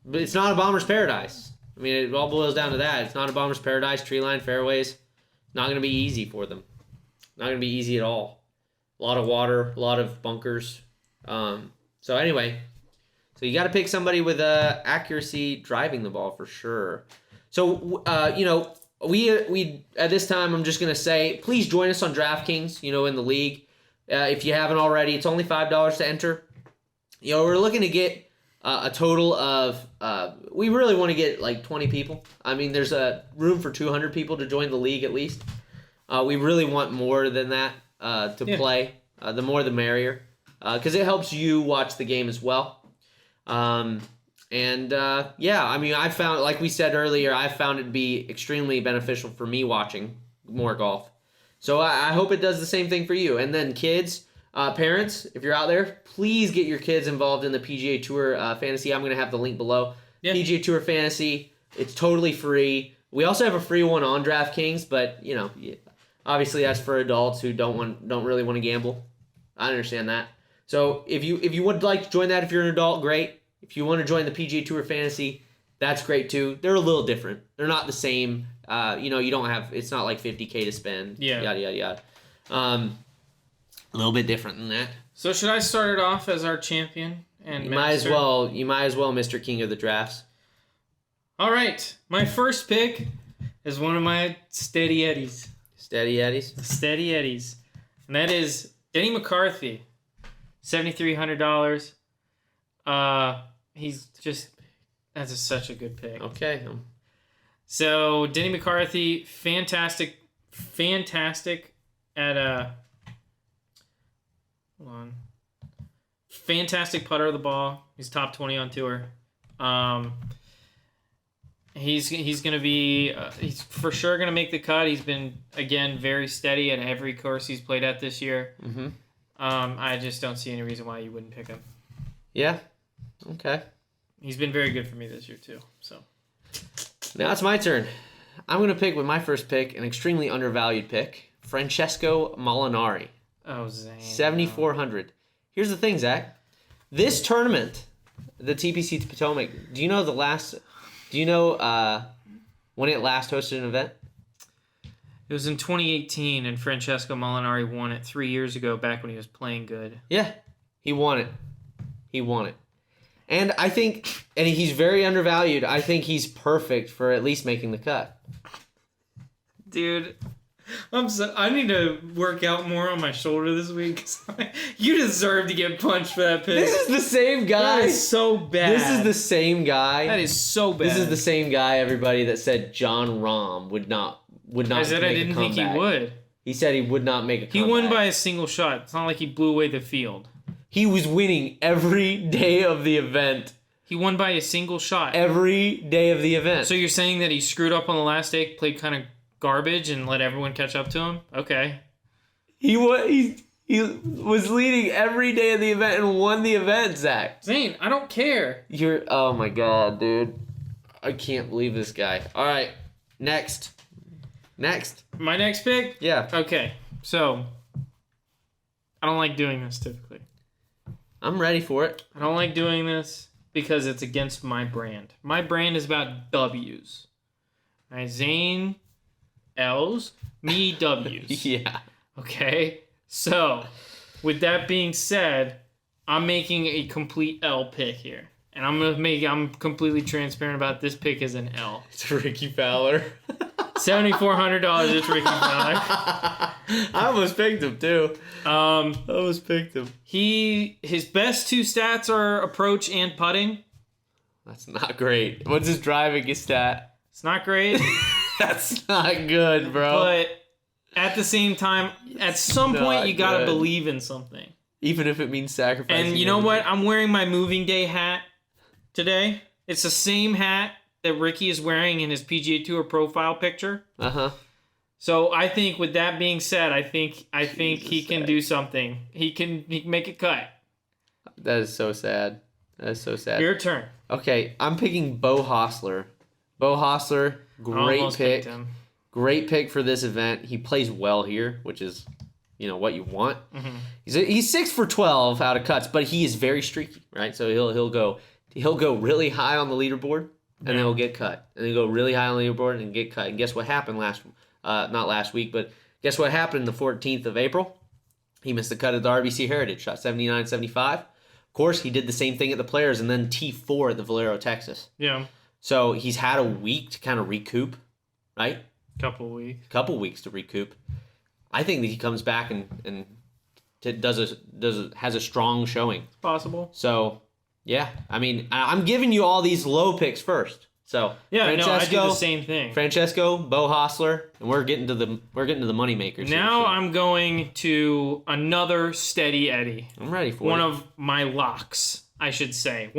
but it's not a bomber's paradise. I mean, it all boils down to that. It's not a bomber's paradise. Tree line fairways, not gonna be easy for them. Not gonna be easy at all. A lot of water, a lot of bunkers. So anyway, so you got to pick somebody with accuracy driving the ball for sure. So we at this time, I'm just gonna say, please join us on DraftKings. In the league, if you haven't already, it's only $5 to enter. We're looking to get a total of. We really want to get like 20 people. I mean, there's a room for 200 people to join the league at least. We really want more than that to play. The more the merrier, because it helps you watch the game as well. I mean, I found, like we said earlier, I found it to be extremely beneficial for me watching more golf. So I hope it does the same thing for you. And then kids, parents, if you're out there, please get your kids involved in the PGA Tour Fantasy. I'm going to have the link below. Yeah. PGA Tour Fantasy, it's totally free. We also have a free one on DraftKings, but, obviously that's for adults who don't really want to gamble. I understand that. So if you would like to join that, if you're an adult, great. If you want to join the PGA Tour Fantasy, that's great too. They're a little different. They're not the same. You don't have. It's not like $50K to spend. Yeah. Yada yada yada. A little bit different than that. So should I start it off as our champion and you might as well, Mr. King of the Drafts. All right, my first pick is one of my steady eddies. Steady eddies. Steady eddies, and that is Denny McCarthy, $7,300. That's such a good pick. Okay. So Denny McCarthy, fantastic at hold on. Fantastic putter of the ball. He's top 20 on tour. He's gonna be he's for sure gonna make the cut. He's been again very steady at every course he's played at this year. Mm-hmm. I just don't see any reason why you wouldn't pick him. Yeah. Okay. He's been very good for me this year too. So now it's my turn. I'm gonna pick with my first pick an extremely undervalued pick, Francesco Molinari. Oh, Zane. 7,400. Here's the thing, Zach. This tournament, the TPC Potomac. Do you know when it last hosted an event? It was in 2018, and Francesco Molinari won it 3 years ago, back when he was playing good. Yeah, he won it. And I think, and he's very undervalued. I think he's perfect for at least making the cut. Dude, I need to work out more on my shoulder this week. You deserve to get punched for that pick. This is the same guy. That is so bad. This is the same guy. That is so bad. This is the same guy, everybody, that said Jon Rahm would not I said make I didn't think he would. He said he would not make a comeback. He won by a single shot. It's not like he blew away the field. He was winning every day of the event. He won by a single shot. Every day of the event. So you're saying that he screwed up on the last day, played kind of garbage, and let everyone catch up to him? Okay. He He was leading every day of the event and won the event, Zach. Zane, I don't care. Oh my god, dude. I can't believe this guy. All right, next. My next pick? Yeah. Okay, so I don't like doing this typically. I'm ready for it. I don't like doing this because it's against my brand. My brand is about W's. All right, Zane L's, me W's. Yeah. Okay, so with that being said, I'm making a complete L pick here. And I'm completely transparent about this pick as an L. It's Ricky Fowler. $7,400 it's Ricky Fowler. I almost picked him too. His best two stats are approach and putting. That's not great. What's his driving stat? It's not great. That's not good, bro. But at the same time, at some point you gotta believe in something. Even if it means sacrificing. And you know what? I'm wearing my moving day hat today. It's the same hat that Ricky is wearing in his PGA Tour profile picture. Uh-huh. So I think with that being said, I think he can do something. He can make a cut. That is so sad. Your turn. Okay, I'm picking Bo Hostler. Bo Hostler, great pick. Great pick for this event. He plays well here, which is, what you want. Mm-hmm. He's 6 for 12 out of cuts, but he is very streaky, right? So he'll go really high on the leaderboard, and then he'll get cut, and then go really high on the leaderboard and get cut. And guess what happened not last week, but guess what happened the 14th of April? He missed the cut at the RBC Heritage, shot 79-75. Of course, he did the same thing at the Players, and then T4 at the Valero, Texas. Yeah. So he's had a week to kind of recoup, right? Couple weeks to recoup. I think that he comes back and has a strong showing. It's possible. So, yeah. I mean, I'm giving you all these low picks first. So, yeah, I do the same thing. Francesco, Bo Hostler, and we're getting to the money makers. Now I'm going to another steady Eddie. I'm ready for one of my locks, I should say.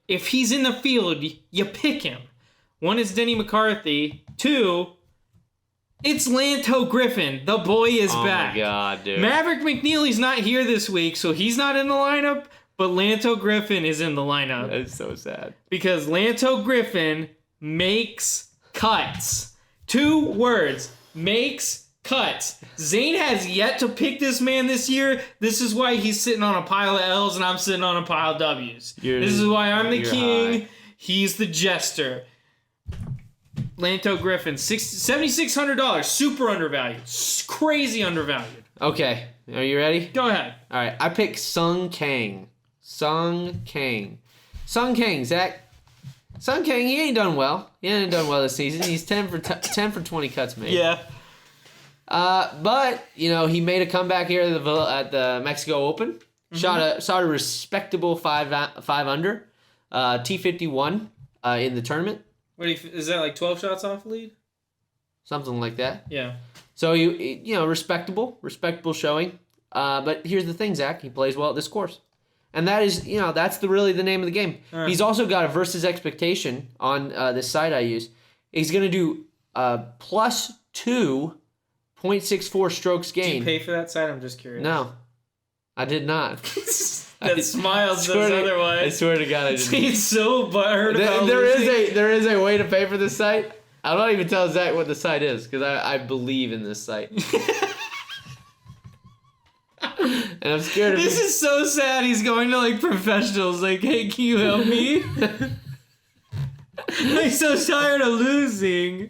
If he's in the field, you pick him. One is Denny McCarthy. Two, it's Lanto Griffin. The boy is back. Oh my god, dude. Maverick McNeely's not here this week, so he's not in the lineup, but Lanto Griffin is in the lineup. That's so sad. Because Lanto Griffin makes cuts. 2 words. Makes cuts. Zane has yet to pick this man this year. This is why he's sitting on a pile of L's and I'm sitting on a pile of W's. This is why I'm the king. High. He's the jester. Lanto Griffin, $7,600. Super undervalued. Crazy undervalued. Okay. Are you ready? Go ahead. All right. I pick Sung Kang. Zach. Sung Kang, he ain't done well. He ain't done well this season. He's 10 for 20 cuts made. Yeah. But he made a comeback here at the Mexico Open. Mm-hmm. Shot a respectable 5 under, T51 in the tournament. Is that like 12 shots off lead? Something like that. Yeah. So respectable showing. But here's the thing, Zach. He plays well at this course. And that is, that's really the name of the game. He's also got a versus expectation on this site I use. He's going to do plus 2.64 strokes gained. Did you pay for that site? I'm just curious. No, I did not. That smile says otherwise. I swear to God, I didn't. He's so butthurt about there is a way to pay for this site. I don't even tell Zach what the site is because I believe in this site. And I'm scared of This is so sad. He's going to professionals. Like, hey, can you help me? I'm so tired of losing.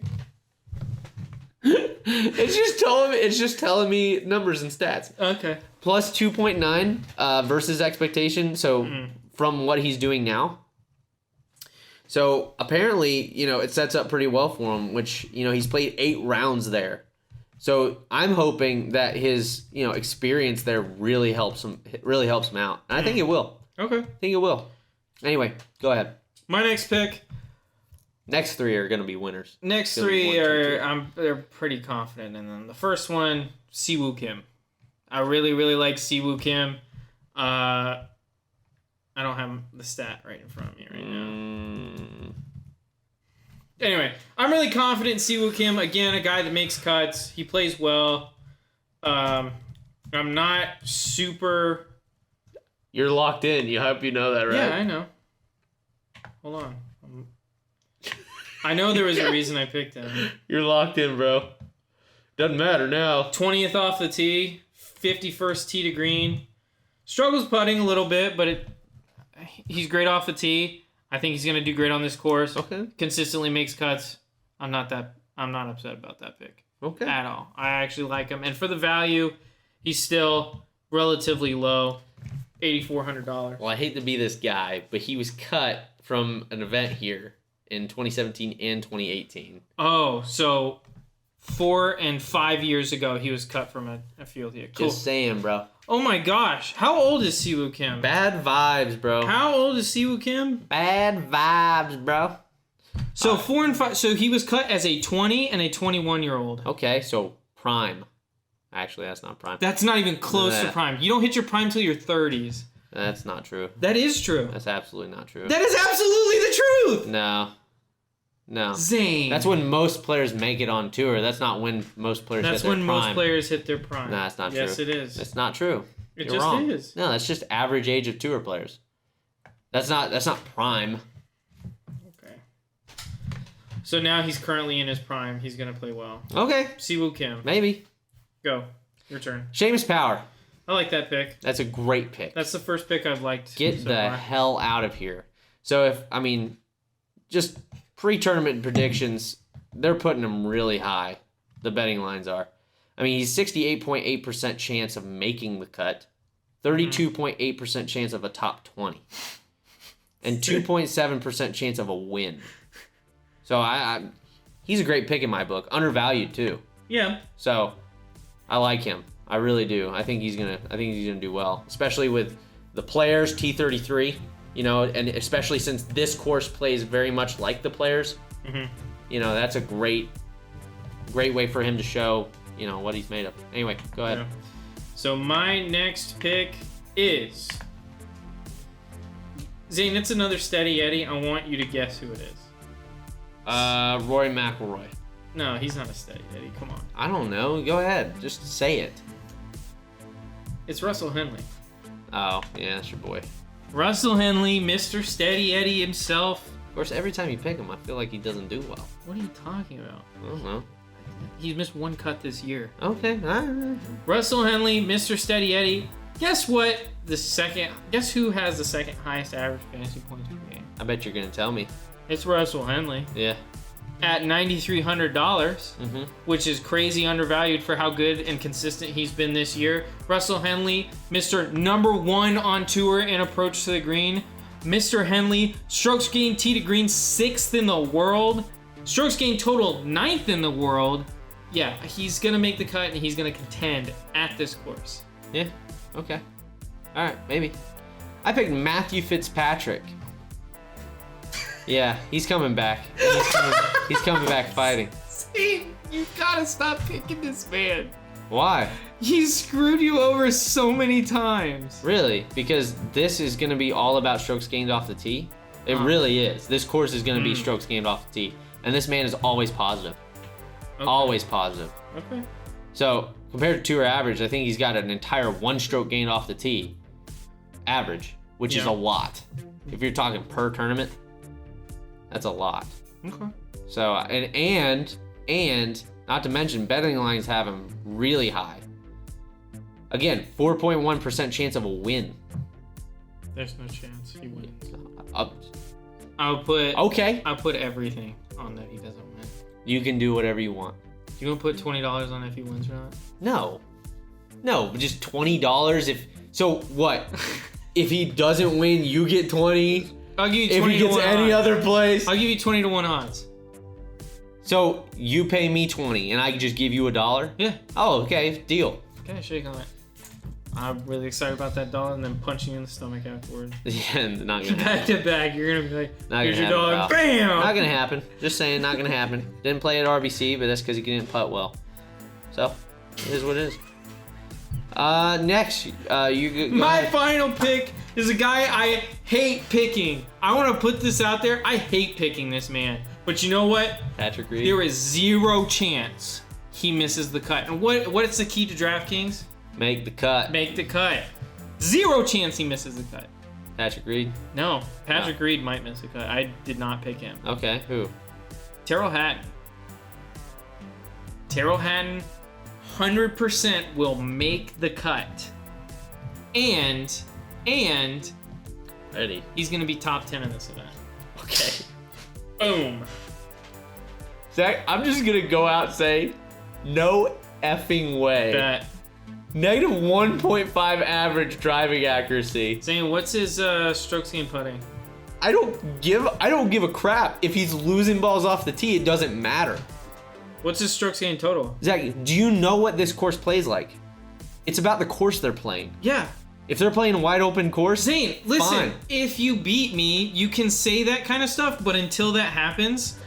It's just telling me numbers and stats. Okay. Plus 2.9 versus expectation. So from what he's doing now. So apparently, it sets up pretty well for him. Which he's played 8 rounds there. So I'm hoping that his experience there really helps him out. And I think it will. Okay. I think it will. Anyway, go ahead. My next pick. Next 3 are going to be winners. Next 3 they're pretty confident in them. The first one, Siwoo Kim. I really, really like Siwoo Kim. I don't have the stat right in front of me right now. Anyway, I'm really confident in Siwoo Kim. Again, a guy that makes cuts. He plays well. I'm not super... You're locked in. You hope you know that, right? Yeah, I know. Hold on. I know there was a reason I picked him. You're locked in, bro. Doesn't matter now. 20th off the tee, 51st tee to green. Struggles putting a little bit, but he's great off the tee. I think he's gonna do great on this course. Okay. Consistently makes cuts. I'm not upset about that pick. Okay. At all. I actually like him, and for the value, he's still relatively low, $8,400. Well, I hate to be this guy, but he was cut from an event here in 2017 and 2018. Oh, so 4 and 5 years ago, he was cut from a field here. Cool. Just saying, bro. Oh my gosh. How old is Siwoo Kim? Bad vibes, bro. How old is Siwoo Kim? Bad vibes, bro. So 4 and 5. So he was cut as a 20 and a 21-year-old. Okay, so prime. Actually, that's not prime. That's not even close to prime. You don't hit your prime till your 30s. That's not true. That is true. That's absolutely not true. That is absolutely the truth. No. Zane. That's when most players make it on tour. That's not when most players hit their prime. That's when most players hit their prime. No, that's not true. Yes, it is. It's not true. It You're just wrong. is. No, that's just average age of tour players. That's not prime. Okay. So now he's currently in his prime. He's going to play well. Okay. Siwoo Kim. Maybe. Go. Your turn. Seamus Power. I like that pick. That's a great pick. That's the first pick I've liked. Get so the far. hell out of here. So just pre-tournament predictions, they're putting him really high. The betting lines are. I mean, he's 68.8% chance of making the cut, 32.8% chance of a top 20, and 2.7% chance of a win. So he's a great pick in my book. Undervalued too. Yeah. So I like him. I really do. I think he's gonna do well, especially with the Players T33. You know, and especially since this course plays very much like the Players. Mm-hmm. You know, that's a great way for him to show, you know, what he's made of. Anyway, go ahead. Yeah. So my next pick is Zane. It's another Steady Eddie. I want you to guess who it is. Rory McIlroy. No, he's not a Steady Eddie. Come on. I don't know. Go ahead. Just say it. It's Russell Henley. Oh, yeah, that's your boy. Russell Henley, Mr. Steady Eddie himself. Of course, every time you pick him, I feel like he doesn't do well. What are you talking about? I don't know. He's missed one cut this year. Okay, all right. Russell Henley, Mr. Steady Eddie. Guess what? Guess who has the second highest average fantasy points per game? I bet you're gonna tell me. It's Russell Henley. Yeah. At $9,300, which is crazy undervalued for how good and consistent he's been this year. Russell Henley, Mr. Number 1 on tour in approach to the green. Mr. Henley, strokes gained tee to green 6th in the world. Strokes gained total 9th in the world. Yeah, he's going to make the cut and he's going to contend at this course. Yeah, okay. All right, maybe. I picked Matthew Fitzpatrick. Yeah, he's coming back. He's coming back fighting. See, you gotta stop picking this man. Why? He's screwed you over so many times. Really? Because this is going to be all about strokes gained off the tee? It really is. This course is going to be strokes gained off the tee. And this man is always positive. Okay. Always positive. Okay. So, compared to tour average, I think he's got an entire 1 stroke gained off the tee average, which is a lot. If you're talking per tournament, that's a lot. Okay. So, and not to mention, betting lines have him really high. Again, 4.1% chance of a win. There's no chance he wins. I'll put everything on that he doesn't win. You can do whatever you want. You gonna put $20 on if he wins or not? No, just $20 so what? If he doesn't win, you get 20. I'll give you 20 if he gets any other place. I'll give you 20 to 1 odds. So you pay me 20 and I just give you $1? Yeah. Oh, okay, deal. Okay, shake on it. I'm really excited about that dollar and then punching you in the stomach afterwards. Yeah, not gonna happen. Back to back, you're gonna be like, not here's your happen, dollar, bam! Not gonna happen. Just saying, not gonna happen. Didn't play at RBC, but that's because he didn't putt well. So, it is what it is. Next, My final pick is a guy I hate picking. I want to put this out there. I hate picking this man. But you know what? Patrick Reed. There is 0 chance he misses the cut. And what's the key to DraftKings? Make the cut. Make the cut. 0 chance he misses the cut. Patrick Reed? No, Patrick Reed might miss the cut. I did not pick him. Okay, who? Tyrrell Hatton. Tyrrell Hatton 100% will make the cut. And Ready. he's going to be top 10 in this event. Okay. Boom. Zach, I'm just going to go out and say, no effing way. Bet. Negative 1.5 average driving accuracy. Zane, what's his strokes gained putting? I don't give a crap. If he's losing balls off the tee, it doesn't matter. What's his strokes gained total? Zach, do you know what this course plays like? It's about the course they're playing. Yeah. If they're playing a wide open course, Zane, listen, fine. if you beat me, you can say that kind of stuff, but until that happens,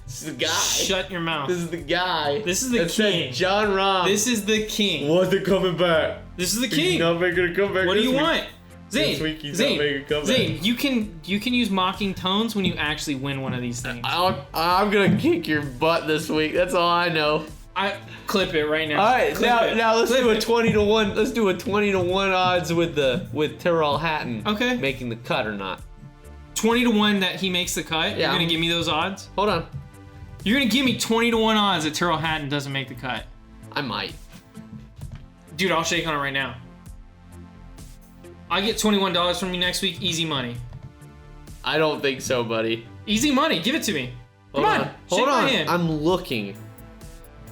this is the guy. Shut your mouth. This is the guy. This is the that king. Said Jon Rahm. This is the king. Wasn't coming back. This is the king. He's not making a comeback. What do you week. want? Zane, This week he's not making a comeback. Zane, you can use mocking tones when you actually win one of these things. I'm gonna kick your butt this week. That's all I know. I clip it right now. All right, Clip now let's Clip do a it. 20-1. Let's do a 20-1 odds with Tyrrell Hatton. Okay. Making the cut or not? 20-1 that he makes the cut. Yeah, You're gonna give me those odds. Hold on. You're gonna give me 20-1 odds that Tyrrell Hatton doesn't make the cut. I might. Dude, I'll shake on it right now. I get $21 from you next week. Easy money. I don't think so, buddy. Easy money. Give it to me. Come on. Shake Hold my on. hand. I'm looking.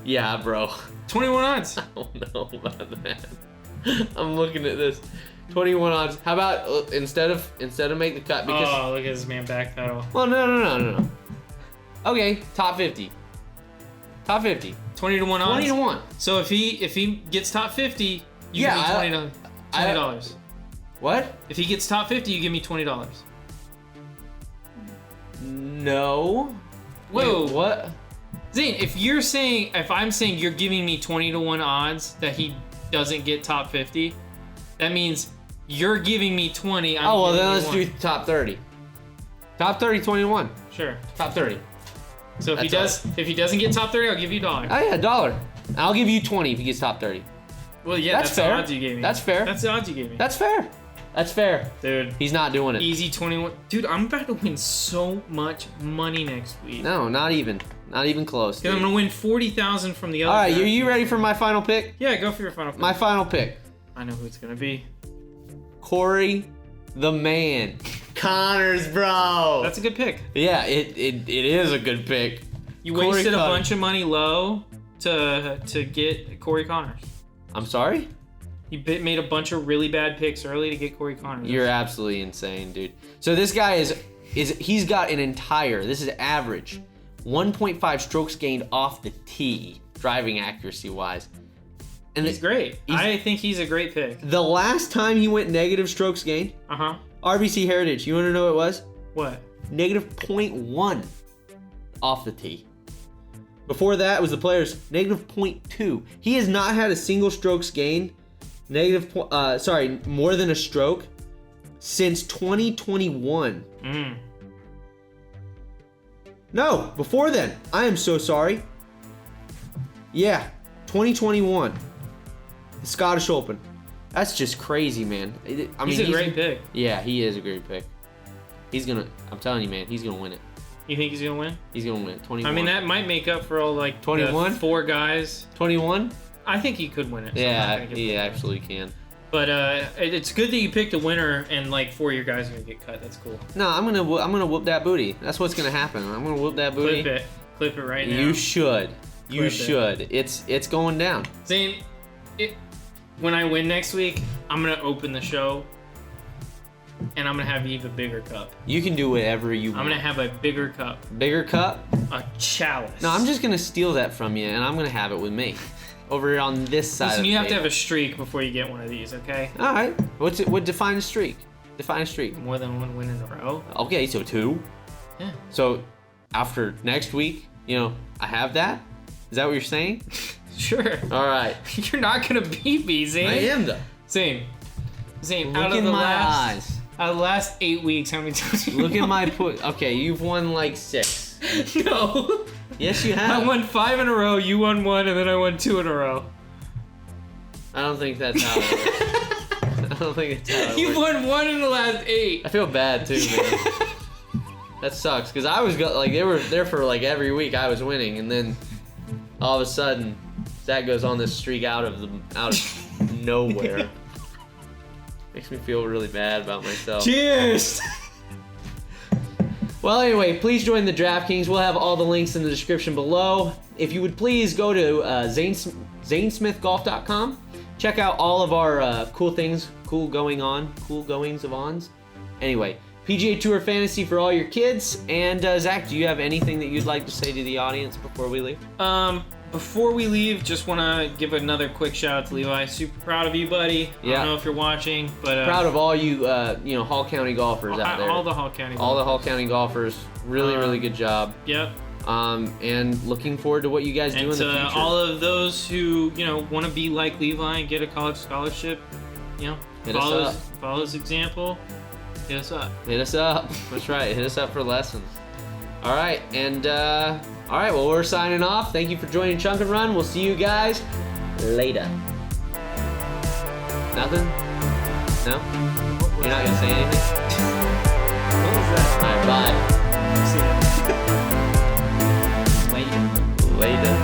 Yeah, bro. 21 odds. I don't know about that. I'm looking at this. 21 odds. How about instead of make the cut because Oh, look at this man backpedal. well no. Okay, top 50. Top 50. 20-1 odds. 20-1. So if he gets top 50, you Yeah, give me $20. What? If he gets top 50, you give me $20. No. Whoa. Wait, what? Zane, if I'm saying you're giving me 20-1 odds that he doesn't get top 50, that means you're giving me 20. I'm Oh, well, giving then you let's 1. do top 30. Top 30, 21. Sure. Top 30. So if That's he doesn't get top 30, I'll give you $1. Oh, yeah, $1. I'll give you 20 if he gets top 30. Well, yeah, that's fair. the odds you gave me. That's fair. That's the odds you gave me. That's fair. That's fair. Dude. He's not doing it. Easy 21. Dude, I'm about to win so much money next week. No, not even. Not even close. Because I'm going to win 40,000 from the other All right, guy. are you ready for my final pick? Yeah, go for your final pick. My final pick. I know who it's going to be. Corey the man. Connors, bro. That's a good pick. Yeah, it is a good pick. You Corey wasted a Connors. bunch of money low to get Corey Connors. I'm sorry? You made a bunch of really bad picks early to get Corey Connors. You're absolutely insane, dude. So this guy he's got an entire, this is average, 1.5 strokes gained off the tee, driving accuracy wise. And He's great. I think he's a great pick. the last time he went negative strokes gained, Uh-huh. RBC Heritage, you want to know what it was? What? Negative 0.1 off the tee. Before that was the Players, negative 0.2. He has not had a single strokes gained, more than a stroke since 2021. No, before then. I am so sorry. Yeah, 2021. The Scottish Open. That's just crazy, man. He's a great pick. Yeah, he is a great pick. I'm telling you, man, he's gonna win it. You think he's going to win? He's gonna win it. 21. I mean, that might make up for all, like, 21? the 4 guys. 21? I think he could win it. So I'm not Yeah, gonna give he him that. absolutely can. But it's good that you picked a winner and, like, 4 of your guys are going to get cut. That's cool. No, I'm gonna whoop that booty. That's what's gonna happen. I'm gonna whoop that booty. Clip it right now. You should. You Clip it. should. It's going down. Zane, when I win next week, I'm going to open the show and I'm going to have even bigger cup. You can do whatever you want. I'm going to have a bigger cup. Bigger cup? A chalice. No, I'm just gonna steal that from you, and I'm gonna have it with me, over here on this side. Listen, of the you have to table. have a streak before you get one of these, okay? All right. What define a streak? Define a streak. More than 1 win in a row. Okay, so 2. Yeah. So after next week, I have that. Is that what you're saying? Sure. All right. You're not gonna beat me, Zane. I am though. Zane, Look out of in the my last, eyes. out of the last 8 weeks, how many times? Look at my put. Okay, you've won like 6. No. Yes, you I have. won 5 in a row. You won 1, and then I won 2 in a row. I don't think that's how it works. I don't think it's how it You works. won 1 in the last 8. I feel bad too, man. That sucks because I was like they were there for like every week I was winning, and then all of a sudden Zach goes on this streak out of nowhere. Makes me feel really bad about myself. Cheers! Well, anyway, please join the DraftKings. We'll have all the links in the description below. If you would please go to zanesmithgolf.com. Check out all of our cool goings of ons. Anyway, PGA Tour Fantasy for all your kids. And Zach, do you have anything that you'd like to say to the audience before we leave? Before we leave, just want to give another quick shout out to Levi. Super proud of you, buddy. Yeah. I don't know if you're watching, but Proud of all you, Hall County golfers out there. all the Hall County. All the Hall County golfers. Really, really good job. Yep. And looking forward to what you guys do in the future. And to all of those who want to be like Levi and get a college scholarship, follow his example. Hit us up. Hit us up. That's right. Hit us up for lessons. All right, and all right. Well, we're signing off. Thank you for joining Chunk and Run. We'll see you guys later. Nothing? No? You're not gonna say anything? What was that? All right. Bye. See ya. Later.